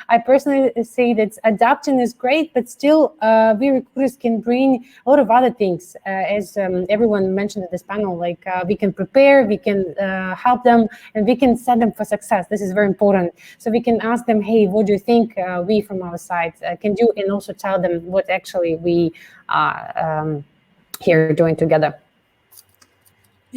I personally say that adapting is great, but still we recruiters can bring a lot of other things. As everyone mentioned at this panel, like we can prepare, we can help them, and we can set them for success. This is very important. So we can ask them, hey, what do you think we from our side can do, and also tell them what actually we are here doing together.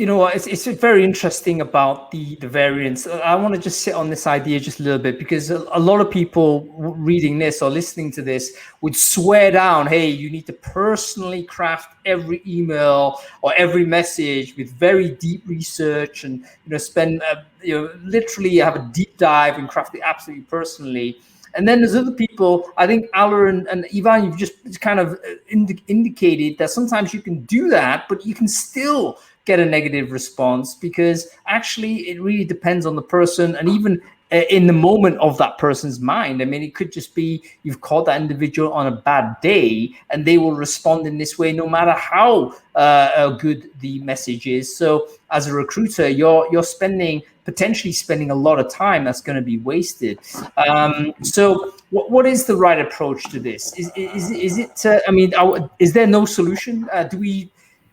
It's very interesting about the variance. I want to just sit on this idea just a little bit, because a lot of people reading this or listening to this would swear down, hey, you need to personally craft every email or every message with very deep research and, spend, literally have a deep dive and craft it absolutely personally. And then there's other people, I think Alla and Ivan, you've just kind of indicated that sometimes you can do that, but you can still get a negative response, because actually it really depends on the person, and even in the moment of that person's mind. I mean, it could just be you've caught that individual on a bad day and they will respond in this way no matter how good the message is. So as a recruiter, you're potentially spending a lot of time that's going to be wasted. So what is the right approach to this? Is there no solution?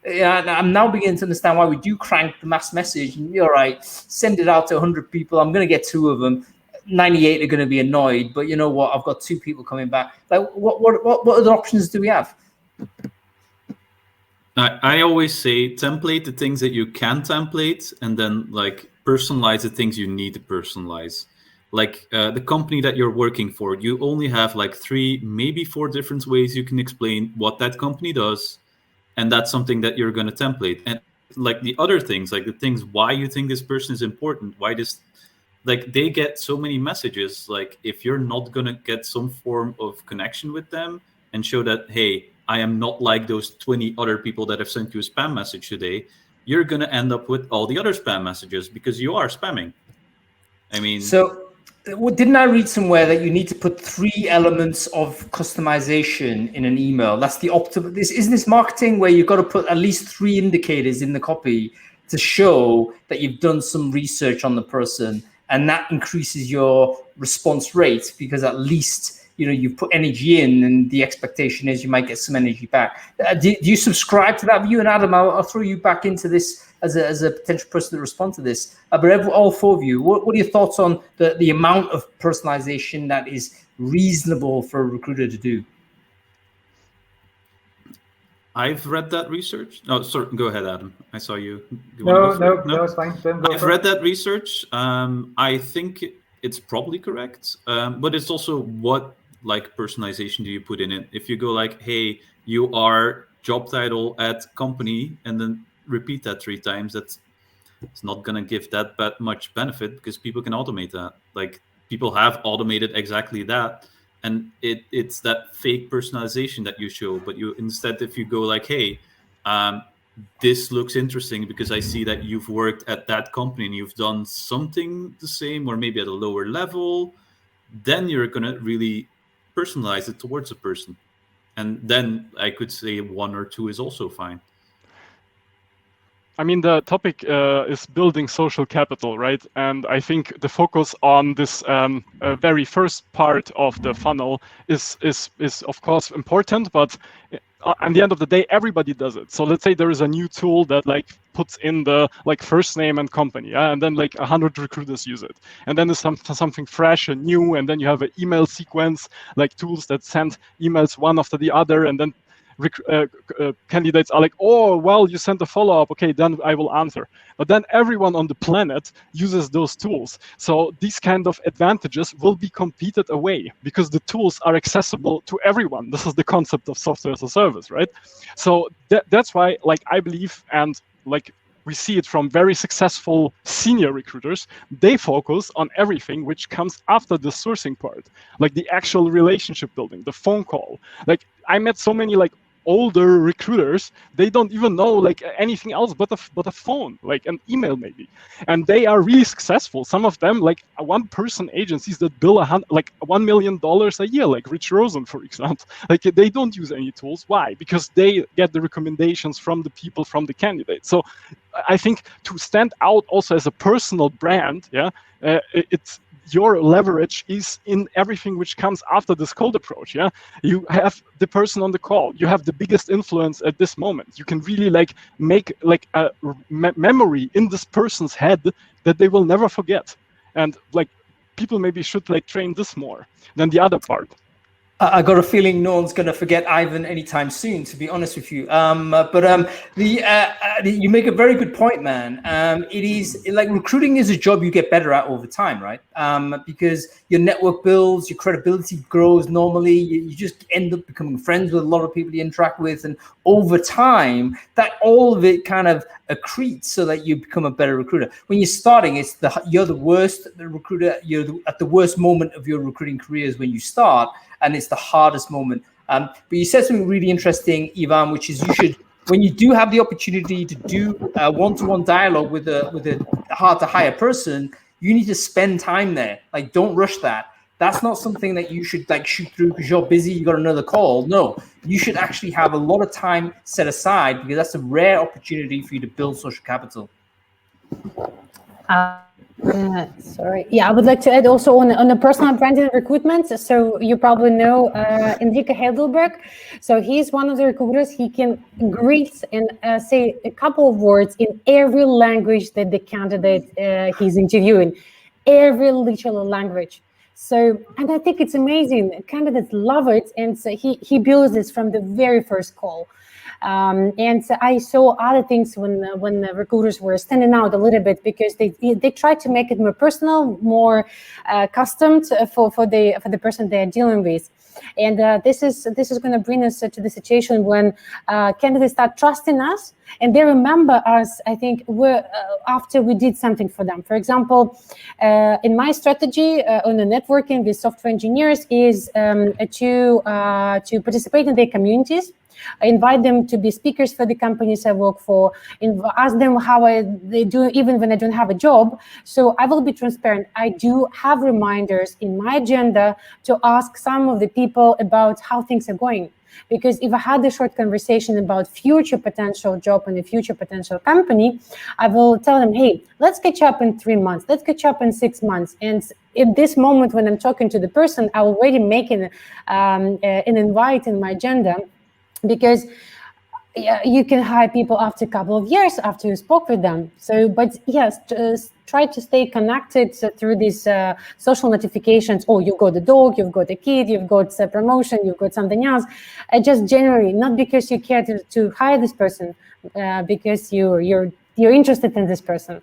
I'm now beginning to understand why we do crank the mass message and all right, send it out to 100 people. I'm going to get 2 of them. 98 are going to be annoyed, but you know what? I've got 2 people coming back. Like, what other options do we have? I always say template the things that you can template, and then like personalize the things you need to personalize. Like the company that you're working for, you only have like 3, maybe 4 different ways you can explain what that company does. And that's something that you're going to template. And like the other things, like the things why you think this person is important, why this, like they get so many messages. Like if you're not going to get some form of connection with them and show that, hey, I am not like those 20 other people that have sent you a spam message today, you're going to end up with all the other spam messages because you are spamming. I mean, so didn't I read somewhere that you need to put 3 elements of customization in an email? That's the optimal. Isn't this marketing where you've got to put at least 3 indicators in the copy to show that you've done some research on the person, and that increases your response rate because at least you've put energy in, and the expectation is you might get some energy back. Do you subscribe to that view? And Adam, I'll throw you back into this as a potential person to respond to this. But all 4 of you, what are your thoughts on the amount of personalization that is reasonable for a recruiter to do? I've read that research. Oh, sorry. Go ahead, Adam. I saw you. No, it's fine. I've read that research. I think it's probably correct, but it's also what like personalization do you put in it? If you go like, hey, you are job title at company, and then repeat that 3 times, it's not going to give that much benefit because people can automate that. Like people have automated exactly that. And it's that fake personalization that you show. But you instead, if you go like, hey, this looks interesting because I see that you've worked at that company and you've done something the same or maybe at a lower level, then you're going to really personalize it towards a person. And then I could say 1 or 2 is also fine. I mean, the topic is building social capital, right? And I think the focus on this very first part of the funnel is of course important, but at the end of the day, everybody does it. So let's say there is a new tool that like puts in the like first name and company, and then like 100 recruiters use it. And then there's something fresh and new, and then you have an email sequence, like tools that send emails one after the other, and then candidates are like, oh, well, you sent a follow-up, okay, then I will answer. But then everyone on the planet uses those tools. So these kind of advantages will be competed away because the tools are accessible to everyone. This is the concept of software as a service, right? So that's why, like, I believe, and like we see it from very successful senior recruiters, they focus on everything which comes after the sourcing part, like the actual relationship building, the phone call. Like I met so many like older recruiters, they don't even know like anything else but a phone, like an email maybe, and they are really successful. Some of them like one-person agencies that bill like $1 million a year, like Rich Rosen, for example. Like they don't use any tools. Why? Because they get the recommendations from the people, from the candidates. So I think to stand out also as a personal brand, it's your leverage is in everything which comes after this cold approach. Yeah, you have the person on the call, you have the biggest influence at this moment. You can really like make like a memory in this person's head that they will never forget. And like people maybe should like train this more than the other part. I got a feeling no one's going to forget Ivan anytime soon, to be honest with you. You make a very good point, man. It is like recruiting is a job you get better at over time, right? Because your network builds, your credibility grows normally. You just end up becoming friends with a lot of people you interact with. And over time, that all of it kind of accretes so that you become a better recruiter. When you're starting, you're the worst recruiter. You're at the worst moment of your recruiting career is when you start. And it's the hardest moment. But you said something really interesting, Ivan, which is you should, when you do have the opportunity to do a one-to-one dialogue with a hard-to-hire person, you need to spend time there. Like, don't rush that. That's not something that you should like shoot through because you're busy, you got another call. No, you should actually have a lot of time set aside because that's a rare opportunity for you to build social capital. Sorry. Yeah, I would like to add also on the personal branding recruitment. So you probably know Enrique Heidelberg. So he's one of the recruiters. He can greet and say a couple of words in every language that the candidate he's interviewing, every literal language. So, and I think it's amazing. Candidates love it. And so he builds this from the very first call. And I saw other things when the recruiters were standing out a little bit because they tried to make it more personal, more customed for the person they are dealing with. And this is going to bring us to the situation when candidates start trusting us and they remember us. I think after we did something for them. For example, in my strategy on the networking with software engineers is to participate in their communities. I invite them to be speakers for the companies I work for, ask them how they do, even when I don't have a job. So I will be transparent. I do have reminders in my agenda to ask some of the people about how things are going. Because if I had a short conversation about future potential job and a future potential company, I will tell them, hey, let's catch up in 3 months. Let's catch up in 6 months. And in this moment when I'm talking to the person, I will already make an invite in my agenda. Because you can hire people after a couple of years after you spoke with them. So, but yes, just try to stay connected through these social notifications. Oh, you've got a dog, you've got a kid, you've got a promotion, you've got something else. Just generally, not because you care to hire this person, because you're interested in this person.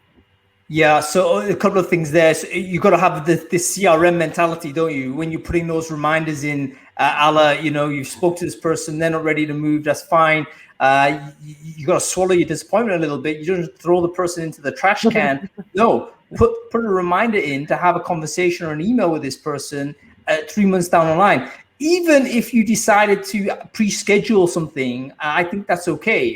Yeah, so a couple of things there. So you got to have this CRM mentality, don't you? When you're putting those reminders in, Alla, you spoke to this person, they're not ready to move, that's fine. You got to swallow your disappointment a little bit. You don't throw the person into the trash can. No, put a reminder in to have a conversation or an email with this person 3 months down the line. even if you decided to pre-schedule something, I think that's okay,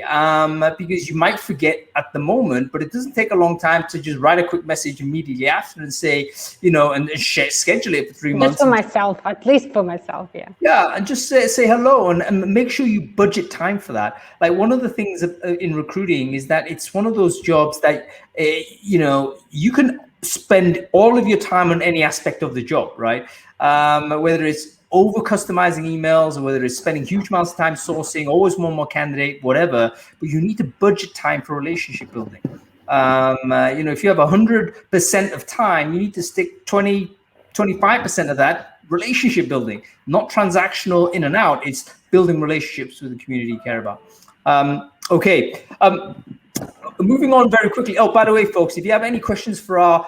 because you might forget at the moment, but it doesn't take a long time to just write a quick message immediately after and say, and schedule it for 3 months. Just for myself, at least for myself, yeah. Yeah, and just say hello and make sure you budget time for that. Like, one of the things in recruiting is that it's one of those jobs that, you can spend all of your time on any aspect of the job, right? Whether it's over customizing emails or whether it's spending huge amounts of time sourcing, always one more candidate, whatever, but you need to budget time for relationship building. If you have 100% of time, you need to stick 25% of that relationship building, not transactional in and out. It's building relationships with the community you care about. Okay. Moving on very quickly. Oh, by the way, folks, if you have any questions for our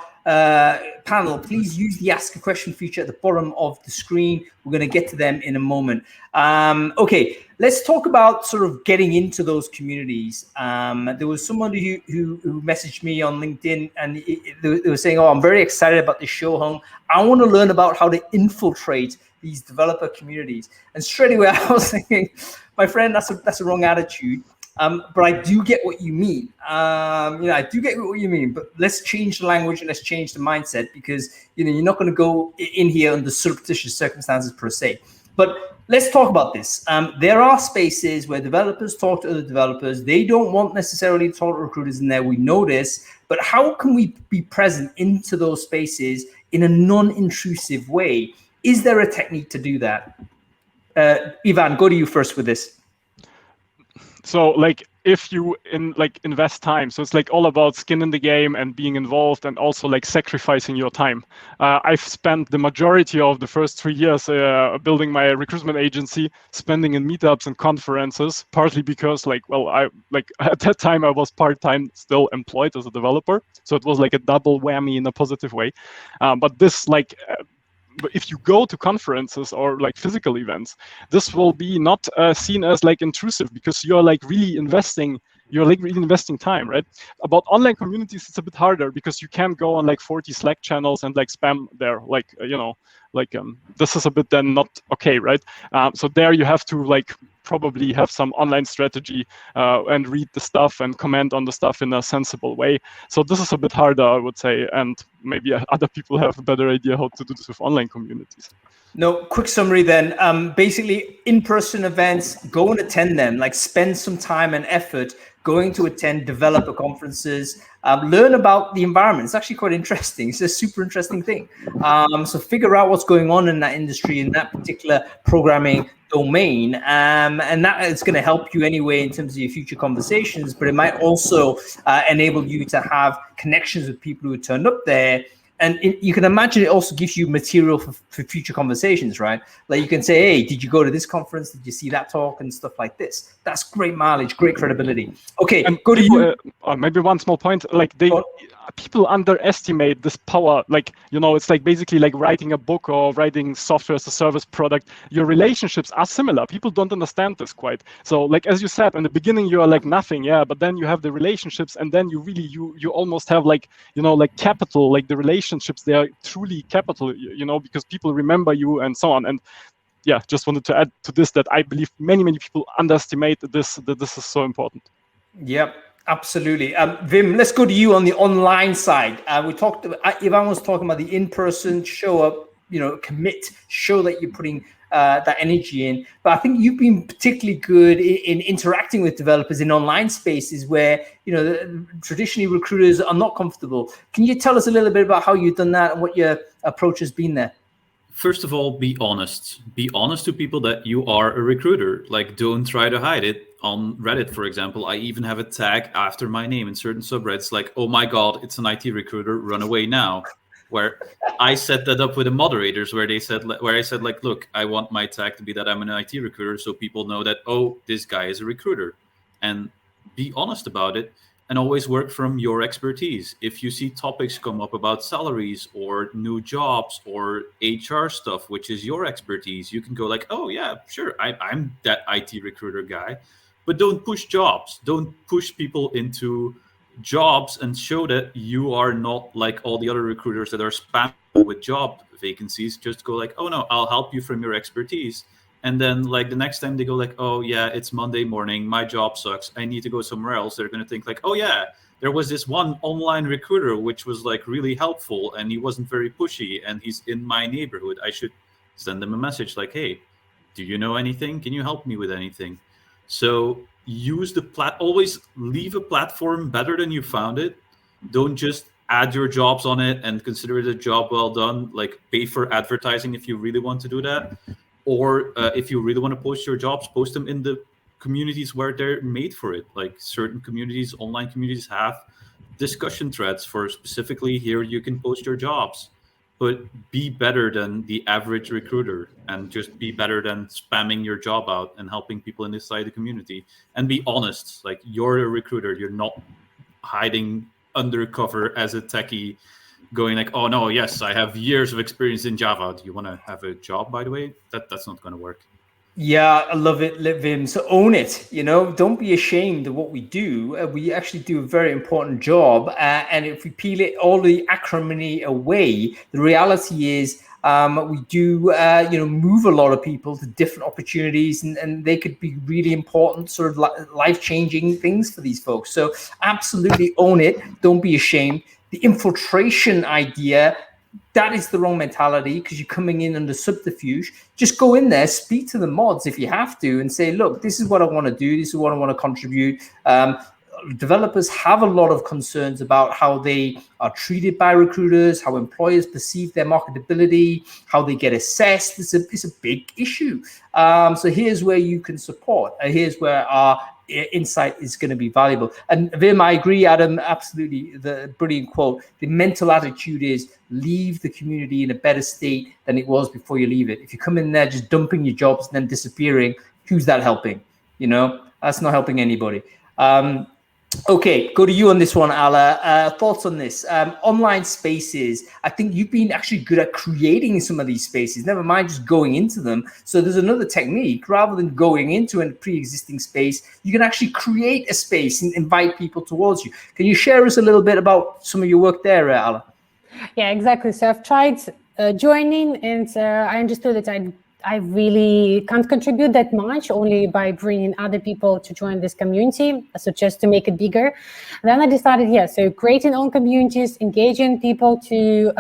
panel, please use the Ask a Question feature at the bottom of the screen. We're going to get to them in a moment. Okay, let's talk about sort of getting into those communities. There was somebody who messaged me on LinkedIn, and they were saying, "Oh, I'm very excited about this show, Hung. I want to learn about how to infiltrate these developer communities." And straight away, I was thinking, my friend, that's a wrong attitude. But I do get what you mean. I do get what you mean. But let's change the language and let's change the mindset, because you're not going to go in here under surreptitious circumstances per se. But let's talk about this. There are spaces where developers talk to other developers. They don't want necessarily to talk to recruiters in there. We know this. But how can we be present into those spaces in a non-intrusive way? Is there a technique to do that? Ivan, go to you first with this. So if you invest time, so it's all about skin in the game and being involved, and also sacrificing your time. I've spent the majority of the first 3 years building my recruitment agency, spending in meetups and conferences, partly because at that time I was part-time still employed as a developer. So it was a double whammy in a positive way. But this if you go to conferences or physical events, this will be not seen as intrusive, because you're really investing time, right? About online communities, it's a bit harder, because you can't go on 40 Slack channels and spam there, this is a bit then not okay, right? So there you have to probably have some online strategy and read the stuff and comment on the stuff in a sensible way. So this is a bit harder, I would say, and maybe other people have a better idea how to do this with online communities. No, quick summary then. Basically, in-person events, go and attend them. Spend some time and effort going to attend developer conferences, learn about the environment. It's actually quite interesting. It's a super interesting thing. So figure out what's going on in that industry, in that particular programming domain, and that is going to help you anyway in terms of your future conversations, but it might also enable you to have connections with people who turned up there. And you can imagine it also gives you material for future conversations, right? You can say, hey, did you go to this conference? Did you see that talk and stuff like this? That's great mileage, great credibility. Okay, and go to you. Maybe one small point, people underestimate this power. It's basically writing a book or writing software as a service product. Your relationships are similar. People don't understand this quite. So as you said, in the beginning, you are nothing, yeah, but then you have the relationships, and then you really, you almost have capital, the relationships, they are truly capital, because people remember you and so on. And yeah, just wanted to add to this that I believe many people underestimate this, that this is so important. Yep. Absolutely. Wim, let's go to you on the online side. We talked about, Ivan was talking about the in-person, show up, commit, show that you're putting that energy in. But I think you've been particularly good in interacting with developers in online spaces where, traditionally recruiters are not comfortable. Can you tell us a little bit about how you've done that and what your approach has been there? First of all, be honest. Be honest to people that you are a recruiter. Don't try to hide it. On Reddit, for example, I even have a tag after my name in certain subreddits, oh my God, it's an IT recruiter, run away now. Where I set that up with the moderators, where I said, look, I want my tag to be that I'm an IT recruiter, so people know that, oh, this guy is a recruiter. And be honest about it. And always work from your expertise. If you see topics come up about salaries or new jobs or HR stuff, which is your expertise, you can go oh yeah, sure, I'm that IT recruiter guy. But don't push jobs. Don't push people into jobs, and show that you are not like all the other recruiters that are spamming with job vacancies just go like, oh no, I'll help you from your expertise. And then like the next time they go like, oh yeah, it's Monday morning, my job sucks, I need to go somewhere else. They're going to think like, oh yeah, there was this one online recruiter which was like really helpful and he wasn't very pushy and he's in my neighborhood. I should send them a message like, hey, do you know anything? Can you help me with anything? So use always leave a platform better than you found it. Don't just add your jobs on it and consider it a job well done. Like pay for advertising if you really want to do that. Or if you really want to post your jobs, post them in the communities where they're made for it. Like certain communities, online communities have discussion threads for specifically here you can post your jobs. But be better than the average recruiter and just be better than spamming your job out and helping people inside the community. And be honest, like you're a recruiter, you're not hiding undercover as a techie going like, oh no, yes, I have years of experience in Java. Do you want to have a job, by the way? That's not going to work. Yeah, I love it, Vim. So own it, don't be ashamed of what we do. We actually do a very important job. And if we peel it all the acrimony away, the reality is we do, move a lot of people to different opportunities and they could be really important sort of life-changing things for these folks. So absolutely own it. Don't be ashamed. The infiltration idea, that is the wrong mentality because you're coming in under subterfuge. Just go in there, speak to the mods if you have to and say, look, this is what I want to do. This is what I want to contribute. Developers have a lot of concerns about how they are treated by recruiters, how employers perceive their marketability, how they get assessed. It's a big issue. So here's where you can support. Here's where our insight is going to be valuable. And Vim, I agree, Adam, absolutely. The brilliant quote. The mental attitude is leave the community in a better state than it was before you leave it. If you come in there just dumping your jobs and then disappearing, who's that helping? That's not helping anybody. Okay, go to you on this one, Alla. Thoughts on this? Online spaces. I think you've been actually good at creating some of these spaces, never mind just going into them. So there's another technique. Rather than going into a pre-existing space, you can actually create a space and invite people towards you. Can you share us a little bit about some of your work there, Alla? Yeah, exactly. So I've tried joining and I understood that I really can't contribute that much, only by bringing other people to join this community, so just to make it bigger. Then I decided, so creating own communities, engaging people to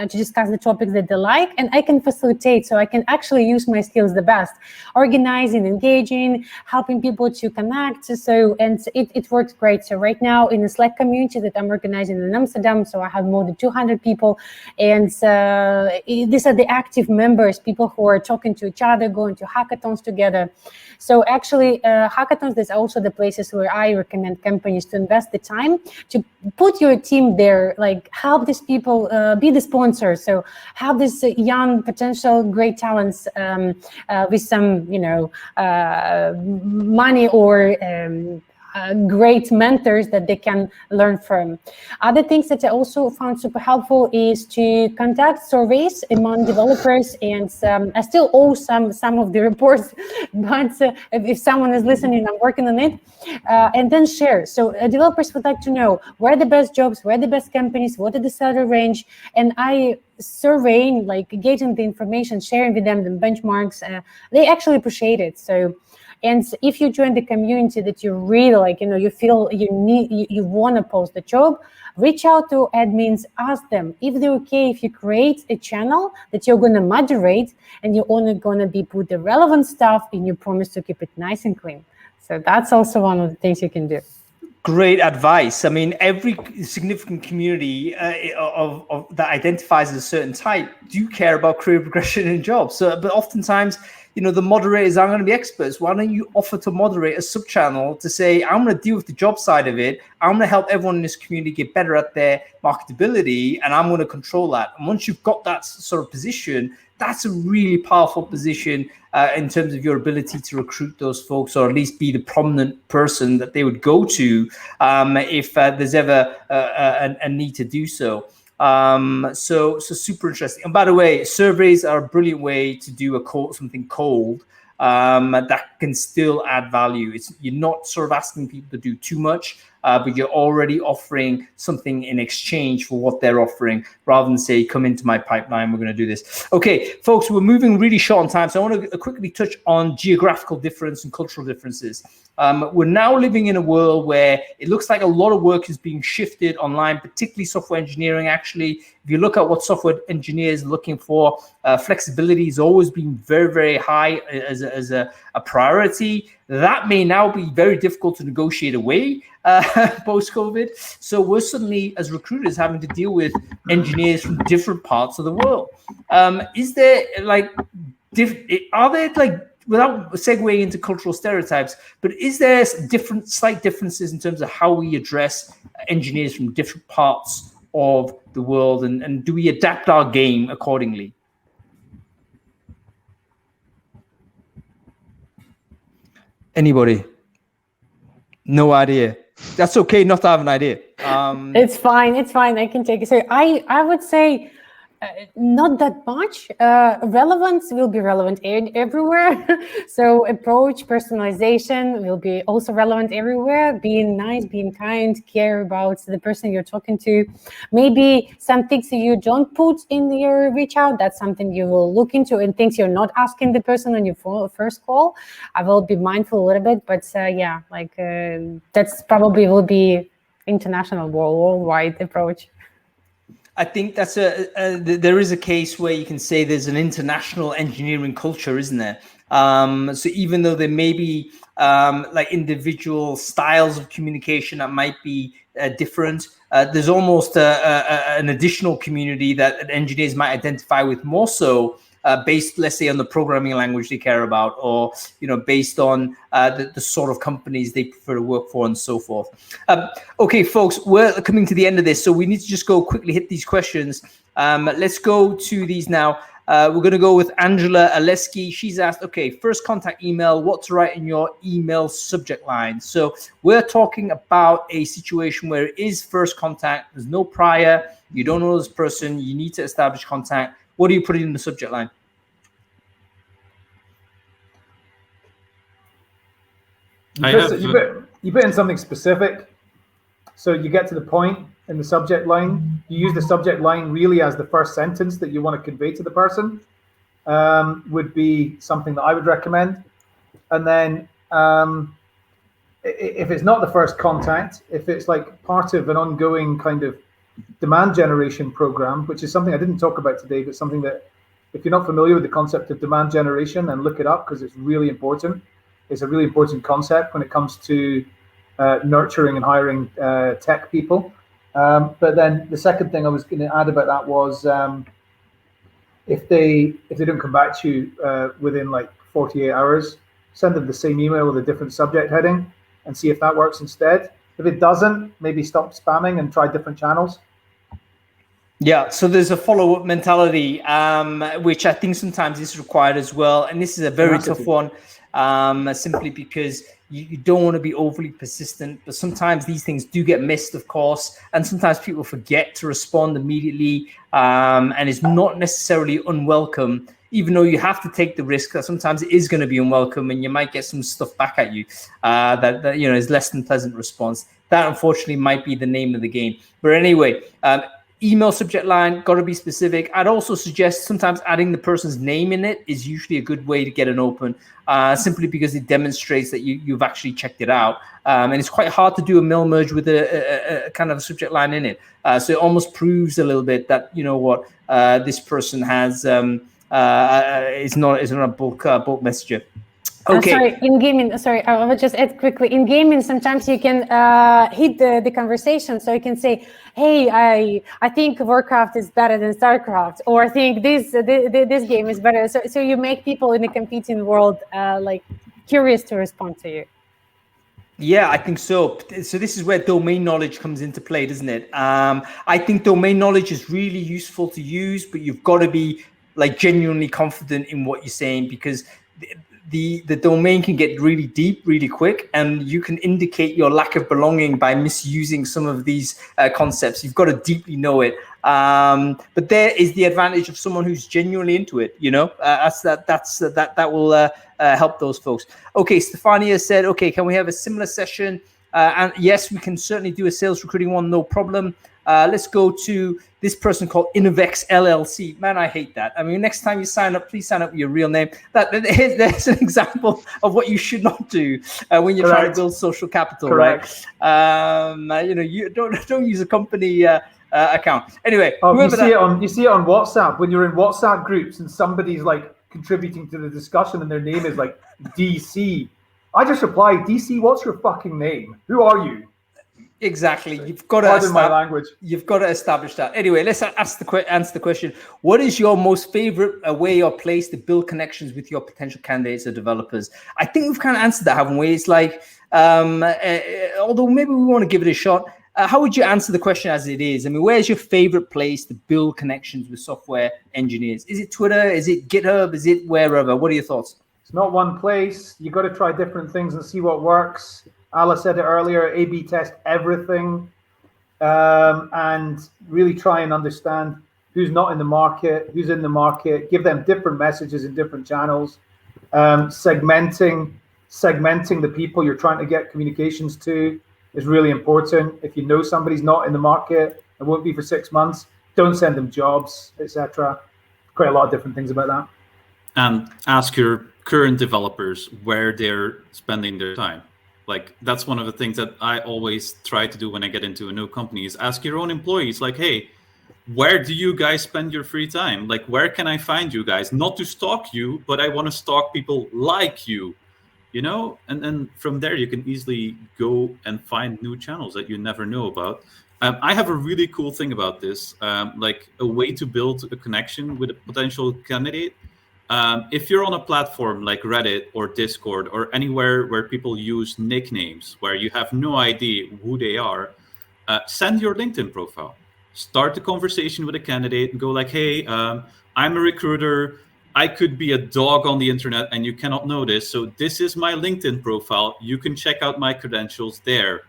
discuss the topics that they like, and I can facilitate, so I can actually use my skills the best, organizing, engaging, helping people to connect. And it works great. So right now in the Slack community that I'm organizing in Amsterdam, so I have more than 200 people, and these are the active members, people who are talking to each other, going to hackathons together. So actually, hackathons, there's also the places where I recommend companies to invest the time to put your team there, like help these people be the sponsors. So have these young potential great talents with some, money or great mentors that they can learn from. Other things that I also found super helpful is to conduct surveys among developers, and I still owe some of the reports, but if someone is listening, I'm working on it, and then share. So developers would like to know where are the best jobs, where are the best companies, what is the salary range, and I surveying, like getting the information, sharing with them the benchmarks, they actually appreciate it. So. And if you join the community that you really like, you feel you want to post the job, reach out to admins, ask them if they're okay if you create a channel that you're going to moderate and you're only going to be put the relevant stuff and you promise to keep it nice and clean. So that's also one of the things you can do. Great advice. I mean, every significant community that identifies as a certain type do care about career progression in jobs. So, but oftentimes, the moderators aren't going to be experts. Why don't you offer to moderate a sub-channel to say, I'm going to deal with the job side of it. I'm going to help everyone in this community get better at their marketability, and I'm going to control that. And once you've got that sort of position, that's a really powerful position in terms of your ability to recruit those folks, or at least be the prominent person that they would go to if there's ever a need to do so. So super interesting. And by the way, surveys are a brilliant way to do something cold that can still add value. You're not sort of asking people to do too much, but you're already offering something in exchange for what they're offering, rather than say, come into my pipeline, we're going to do this. Okay, folks, we're moving really short on time, so I want to quickly touch on geographical difference and cultural differences. We're now living in a world where it looks like a lot of work is being shifted online, particularly software engineering. Actually, if you look at what software engineers are looking for, flexibility has always been very, very high as a priority. That may now be very difficult to negotiate away post-COVID. So we're suddenly, as recruiters, having to deal with engineers from different parts of the world. Is there without segueing into cultural stereotypes, but is there slight differences in terms of how we address engineers from different parts of the world, and do we adapt our game accordingly? Anybody? No idea. That's okay not to have an idea. It's fine. I can take it. So I would say not that much. Relevance will be relevant everywhere. So approach, personalization will be also relevant everywhere. Being nice, being kind, care about the person you're talking to. Maybe some things that you don't put in your reach out, that's something you will look into, and things you're not asking the person on your first call. I will be mindful a little bit, but that's probably will be international worldwide approach. I think that's there is a case where you can say there's an international engineering culture, isn't there? So even though there may be like individual styles of communication that might be different, there's almost an additional community that engineers might identify with more so, based, let's say, on the programming language they care about, or based on the sort of companies they prefer to work for, and so forth. Okay, folks, we're coming to the end of this, so we need to just go quickly hit these questions. Let's go to these now. We're going to go with Angela Aleski. She's asked, okay, first contact email, what to write in your email subject line. So we're talking about a situation where it is first contact. There's no prior. You don't know this person. You need to establish contact. What do you put in the subject line? You put in something specific, so you get to the point in the subject line. You use the subject line really as the first sentence that you want to convey to the person. Would be something that I would recommend. And then if it's not the first contact, if it's like part of an ongoing kind of demand generation program, which is something I didn't talk about today, but something that, if you're not familiar with the concept of demand generation, then look it up, because it's really important. It's a really important concept when it comes to nurturing and hiring tech people. But then the second thing I was going to add about that was if they don't come back to you within like 48 hours, send them the same email with a different subject heading and see if that works instead. If it doesn't, maybe stop spamming and try different channels. Yeah, so there's a follow-up mentality, which I think sometimes is required as well. And this is a very tough one, simply because you don't want to be overly persistent, but sometimes these things do get missed, of course, and sometimes people forget to respond immediately, and it's not necessarily unwelcome, even though you have to take the risk that sometimes it is going to be unwelcome and you might get some stuff back at you that is less than pleasant response. That unfortunately might be the name of the game. But anyway, email subject line, got to be specific. I'd also suggest sometimes adding the person's name in it is usually a good way to get an open, simply because it demonstrates that you've actually checked it out. And it's quite hard to do a mail merge with a kind of a subject line in it. So it almost proves a little bit that, this person has is not a bulk messenger. Okay. Sorry, in gaming, I will just add quickly. In gaming, sometimes you can hit the conversation. So you can say, hey, I think Warcraft is better than StarCraft, or I think this game is better. So you make people in a competing world curious to respond to you. Yeah, I think so. So this is where domain knowledge comes into play, doesn't it? I think domain knowledge is really useful to use, but you've got to be genuinely confident in what you're saying, because the domain can get really deep really quick, and you can indicate your lack of belonging by misusing some of these concepts. You've got to deeply know it. But there is the advantage of someone who's genuinely into it. That will help those folks. Okay, Stefania said, okay, can we have a similar session? And yes, we can certainly do a sales recruiting one, no problem. Let's go to this person called Innovex LLC. Man, I hate that. I mean, next time you sign up, please sign up with your real name. There's an example of what you should not do when you're trying to build social capital, Correct. right? You don't use a company account. Anyway, you see it on WhatsApp when you're in WhatsApp groups and somebody's like contributing to the discussion and their name is like DC. I just reply, DC, what's your fucking name? Who are you? Exactly. You've got to You've got to establish that. Anyway, let's answer the question. What is your most favorite way or place to build connections with your potential candidates or developers? I think we've kind of answered that, haven't we? It's like, although maybe we want to give it a shot. How would you answer the question as it is? I mean, where's your favorite place to build connections with software engineers? Is it Twitter? Is it GitHub? Is it wherever? What are your thoughts? It's not one place. You got to try different things and see what works. Alla said it earlier, A/B test everything, and really try and understand who's not in the market, who's in the market, give them different messages in different channels, segmenting the people you're trying to get communications to is really important. If you know somebody's not in the market, it won't be for 6 months, don't send them jobs, etc. Quite a lot of different things about that. And ask your current developers where they're spending their time. Like, that's one of the things that I always try to do when I get into a new company is ask your own employees, like, hey, where do you guys spend your free time? Like, where can I find you guys? Not to stalk you, but I want to stalk people like you, And then from there, you can easily go and find new channels that you never know about. I have a really cool thing about this, like a way to build a connection with a potential candidate. If you're on a platform like Reddit or Discord or anywhere where people use nicknames, where you have no idea who they are, send your LinkedIn profile. Start the conversation with a candidate and go like, hey, I'm a recruiter. I could be a dog on the internet and you cannot know this. So this is my LinkedIn profile. You can check out my credentials there.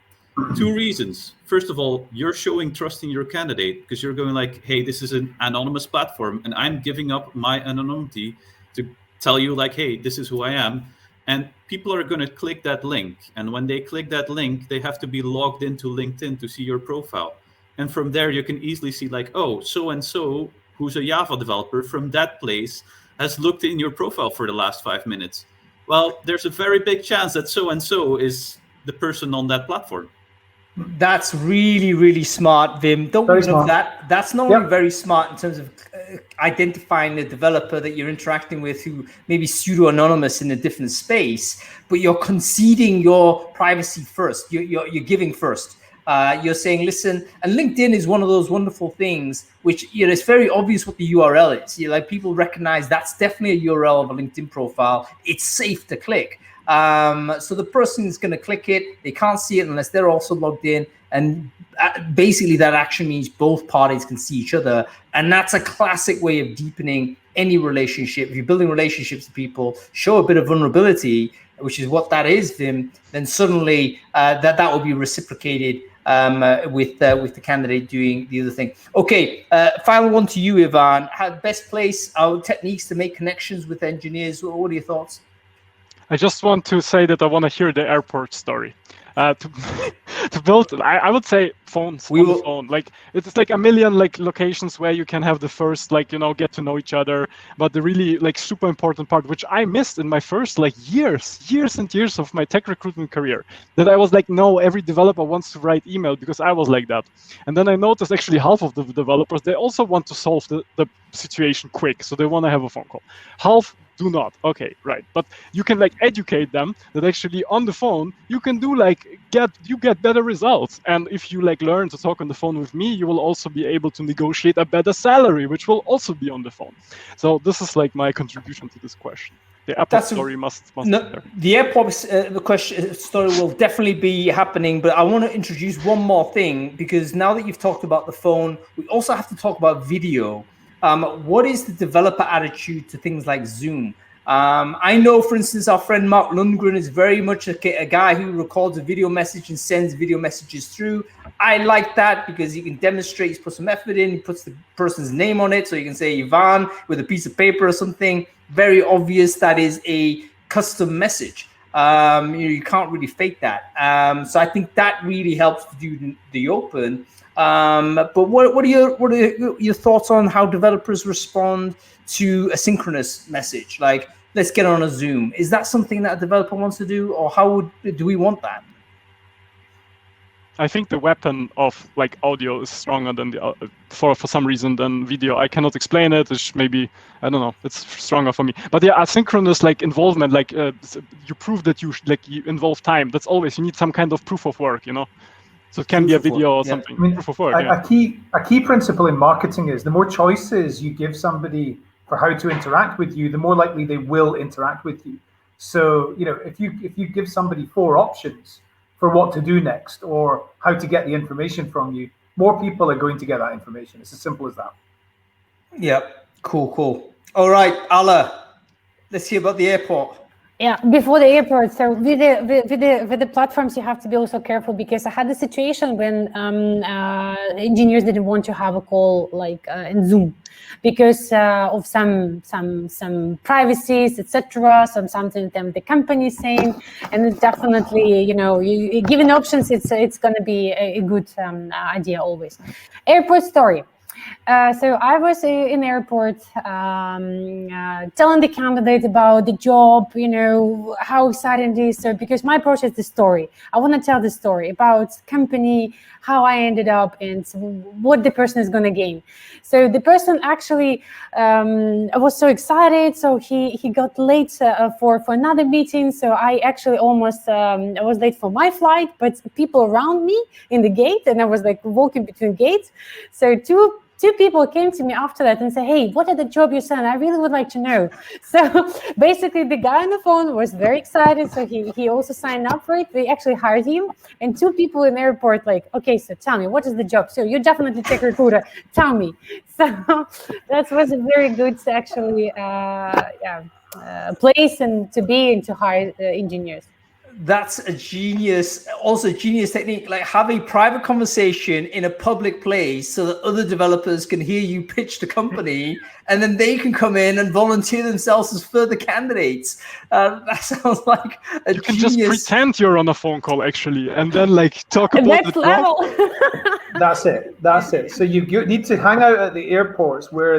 2 reasons. First of all, you're showing trust in your candidate because you're going like, hey, this is an anonymous platform and I'm giving up my anonymity to tell you like, hey, this is who I am. And people are going to click that link. And when they click that link, they have to be logged into LinkedIn to see your profile. And from there, you can easily see like, oh, so-and-so, who's a Java developer from that place, has looked in your profile for the last 5 minutes. Well, there's a very big chance that so-and-so is the person on that platform. That's really, really smart, Vim. Don't we know that? That's not only very smart in terms of identifying the developer that you're interacting with who may be pseudo-anonymous in a different space, but you're conceding your privacy first. You're giving first. You're saying, listen, and LinkedIn is one of those wonderful things which, it's very obvious what the URL is. Like people recognize that's definitely a URL of a LinkedIn profile. It's safe to click. So the person is going to click it. They can't see it unless they're also logged in. And basically that action means both parties can see each other. And that's a classic way of deepening any relationship. If you're building relationships with people, show a bit of vulnerability, which is what that is, Vim, then suddenly that will be reciprocated with the candidate doing the other thing. Okay, final one to you, Ivan. Best place, our techniques to make connections with engineers. What are your thoughts? I just want to say that I want to hear the airport story. To build, I would say phones on the phone. Like it's like a million like locations where you can have the first get to know each other. But the really like super important part, which I missed in my first like years and years of my tech recruitment career, that I was like, no, every developer wants to write email because I was like that. And then I noticed actually half of the developers, they also want to solve the situation quick, so they want to have a phone call. Half do not. Okay, right. But you can like educate them that actually on the phone you can do get better results. And if you like learn to talk on the phone with me, you will also be able to negotiate a better salary, which will also be on the phone. So this is like my contribution to this question. The airport story must be there. The airport story will definitely be happening, but I want to introduce one more thing, because now that you've talked about the phone, we also have to talk about video. What is the developer attitude to things like Zoom? I know, for instance, our friend Mark Lundgren is very much a guy who records a video message and sends video messages through. I like that because he can demonstrate, he's put some effort in, he puts the person's name on it. So you can say Iwan with a piece of paper or something. Very obvious that is a custom message. You can't really fake that. So I think that really helps to do the open. But what are your thoughts on how developers respond to a synchronous message? Like, let's get on a Zoom. Is that something that a developer wants to do, or how do we want that? I think the weapon of like audio is stronger than the for some reason than video. I cannot explain it. It's maybe, I don't know. It's stronger for me. But yeah, asynchronous like involvement, like you prove that you involve time. That's always, you need some kind of proof of work, you know. So it can be a video or something. I mean, proof of work. A key principle in marketing is the more choices you give somebody for how to interact with you, the more likely they will interact with you. So, you know, if you give somebody 4 options for what to do next or how to get the information from you, more people are going to get that information. It's as simple as that. Yep. Cool. All right, Alla, let's hear about the airport. Yeah, before the airport. So with the platforms, you have to be also careful, because I had the situation when engineers didn't want to have a call like in Zoom because of some privacies, etc. Something the company is saying, and it's definitely, you know, you given options, it's going to be a good idea always. Airport story. So I was in the airport telling the candidate about the job, you know, how exciting it is. So because my approach is the story. I want to tell the story about company, how I ended up, and what the person is going to gain. So the person actually was so excited. So he got late for another meeting. So I actually almost I was late for my flight, but people around me in the gate, and I was like walking between gates. So two people came to me after that and said, "Hey, what are the job you sent? I really would like to know." So basically the guy on the phone was very excited. So he also signed up for it. We actually hired him. And 2 people in the airport like, "Okay, so tell me, what is the job?" "So you're definitely tech recruiter. Tell me." So that was a very good actually place and to be and to hire engineers. That's a genius technique. Like, have a private conversation in a public place so that other developers can hear you pitch the company, and then they can come in and volunteer themselves as further candidates. That sounds like a You can genius. just pretend you're on a phone call actually, and then like talk about Next the level. That's it. So you need to hang out at the airports where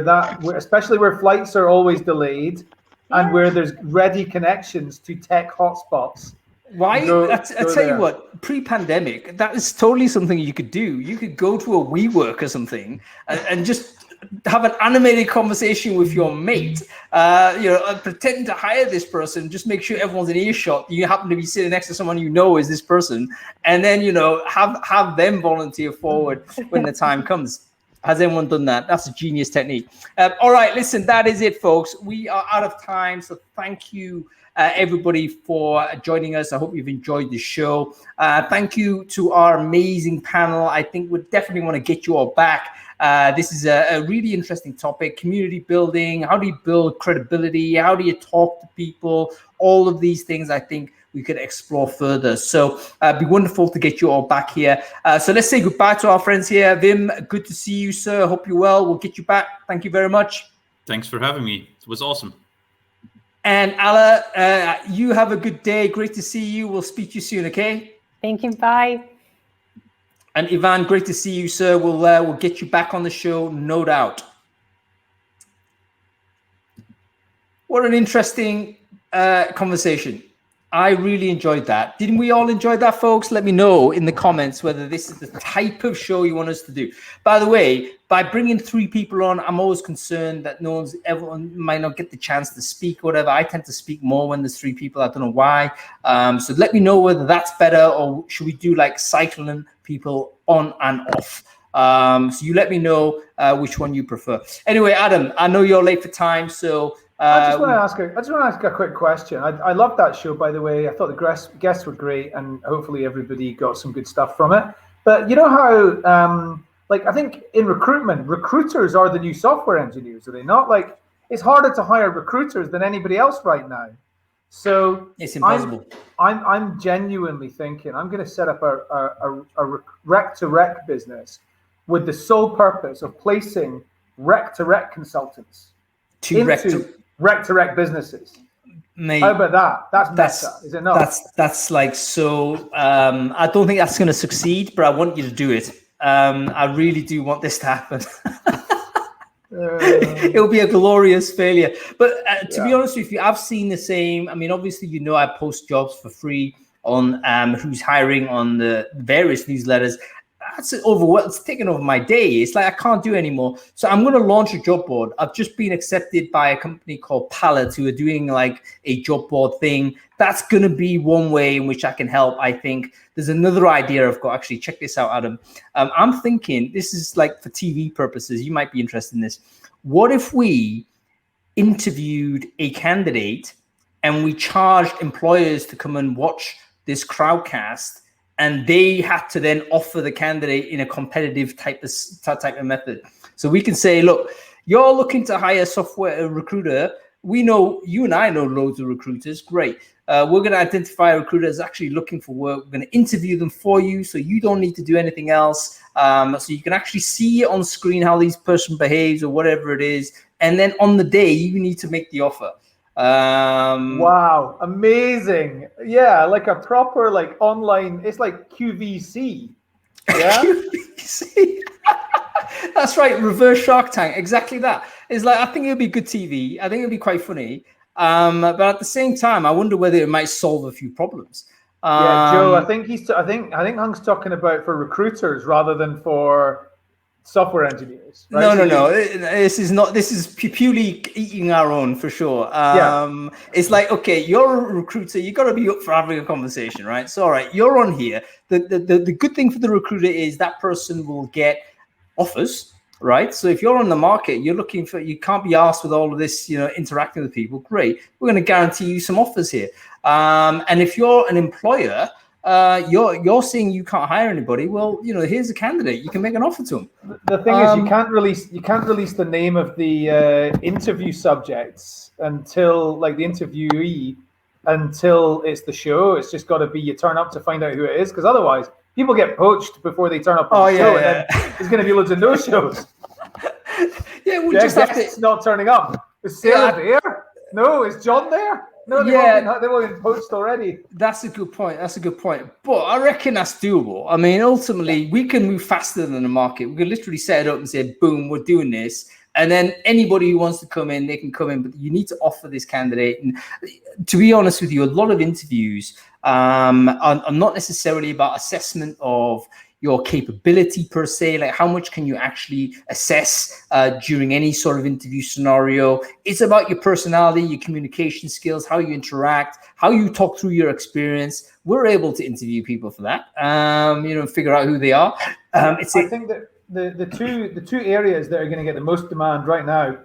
especially where flights are always delayed, and where there's ready connections to tech hotspots. Why? I tell you what, pre-pandemic, that is totally something you could do. You could go to a WeWork or something and just have an animated conversation with your mate. Pretend to hire this person. Just make sure everyone's in earshot. You happen to be sitting next to someone you know is this person, and then have them volunteer forward when the time comes. Has anyone done that? That's a genius technique. All right, listen, that is it, folks. We are out of time, so thank you. Everybody for joining us. I hope you've enjoyed the show. Thank you to our amazing panel. I think we definitely want to get you all back. This is a really interesting topic, community building. How do you build credibility? How do you talk to people? All of these things I think we could explore further. So it'd be wonderful to get you all back here. So let's say goodbye to our friends here. Wim, good to see you, sir. Hope you're well. We'll get you back. Thank you very much. Thanks for having me. It was awesome. And Alla, you have a good day. Great to see you. We'll speak to you soon, okay? Thank you. Bye. And Iwan, great to see you, sir. We'll get you back on the show, no doubt. What an interesting conversation. I really enjoyed that. Didn't we all enjoy that, folks? Let me know in the comments whether this is the type of show you want us to do. By the way, by bringing 3 people on, I'm always concerned that everyone might not get the chance to speak or whatever. I tend to speak more when there's 3 people. I don't know why. So let me know whether that's better, or should we do like cycling people on and off? So you let me know which one you prefer. Anyway, Adam, I know you're late for time, so I just want to ask a quick question. I loved that show, by the way. I thought the guests were great, and hopefully everybody got some good stuff from it. But you know how, I think in recruitment, recruiters are the new software engineers, are they not? Like, it's harder to hire recruiters than anybody else right now. So it's impossible. I'm genuinely thinking I'm going to set up a rec-to-rec business with the sole purpose of placing rec-to-rec consultants into rec-to-rec businesses. Mate, how about that? That's meta, is it not? That's like so. I don't think that's going to succeed, but I want you to do it. I really do want this to happen. It'll be a glorious failure. But to be honest with you, I've seen the same. I mean, obviously, I post jobs for free on who's hiring on the various newsletters. That's it's taken over my day. It's like I can't do it anymore. So I'm going to launch a job board. I've just been accepted by a company called Palette who are doing like a job board thing. That's going to be one way in which I can help, I think. There's another idea I've got. Actually, check this out, Adam. I'm thinking, this is like for TV purposes. You might be interested in this. What if we interviewed a candidate and we charged employers to come and watch this crowdcast, and they had to then offer the candidate in a competitive type of method? So we can say, look, you're looking to hire a recruiter. We know, you and I know loads of recruiters. Great. We're going to identify a recruiter that's actually looking for work. We're going to interview them for you, so you don't need to do anything else. So you can actually see on screen how this person behaves or whatever it is. And then on the day, you need to make the offer. Wow, amazing. Yeah, like a proper like online, it's like QVC. Yeah. QVC. That's right, reverse Shark Tank, exactly that. It's like, I think it'll be good TV. I think it'll be quite funny. But at the same time, I wonder whether it might solve a few problems. Yeah, Joe, I think Hunk's talking about for recruiters rather than for software engineers. Right? No. This is purely eating our own for sure. It's like, okay, you're a recruiter, you got to be up for having a conversation, right? So, all right, you're on here. The good thing for the recruiter is that person will get offers, right? So if you're on the market, you can't be asked with all of this, interacting with people. Great, we're going to guarantee you some offers here. And if you're an employer, you're saying you can't hire anybody. Well, here's a candidate. You can make an offer to them. The thing is, you can't release the name of the interview subjects until the interviewee, until it's the show. It's just got to be, you turn up to find out who it is, because otherwise people get poached before they turn up on the show. And then there's going to be loads of no shows. We'll just have to. Not turning up. Is Sarah there? No. Is John there? No, they've all been poached already. That's a good point. But I reckon that's doable. I mean, ultimately, we can move faster than the market. We can literally set it up and say, boom, we're doing this. And then anybody who wants to come in, they can come in. But you need to offer this candidate. And to be honest with you, a lot of interviews are not necessarily about assessment of your capability per se, like how much can you actually assess during any sort of interview scenario. It's about your personality, your communication skills, how you interact, how you talk through your experience. We're able to interview people for that, figure out who they are. I think that the two areas that are going to get the most demand right now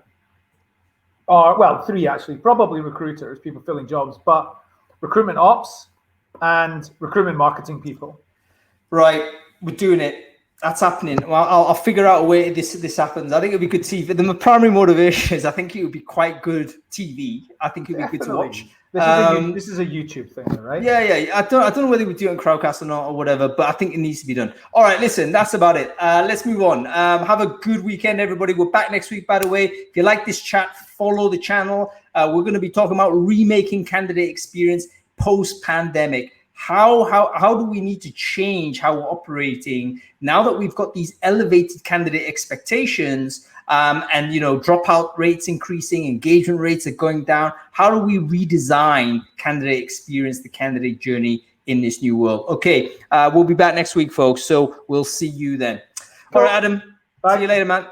are, well, three actually, probably recruiters, people filling jobs, but recruitment ops and recruitment marketing people. Right. We're doing it. That's happening. Well, I'll figure out a way this happens. I think it'll be good TV. The primary motivation is I think it would be quite good TV. I think it'll be good to watch. This is a YouTube thing, right? Yeah. I don't know whether we do it on Crowdcast or not or whatever, but I think it needs to be done. All right, listen, that's about it. Let's move on. Have a good weekend, everybody. We're back next week, by the way. If you like this chat, follow the channel. We're going to be talking about remaking candidate experience post-pandemic. How do we need to change how we're operating now that we've got these elevated candidate expectations and dropout rates increasing, engagement rates are going down? How do we redesign candidate experience, the candidate journey in this new world? Okay, we'll be back next week, folks. So we'll see you then. All right, Adam. Bye. See you later, man.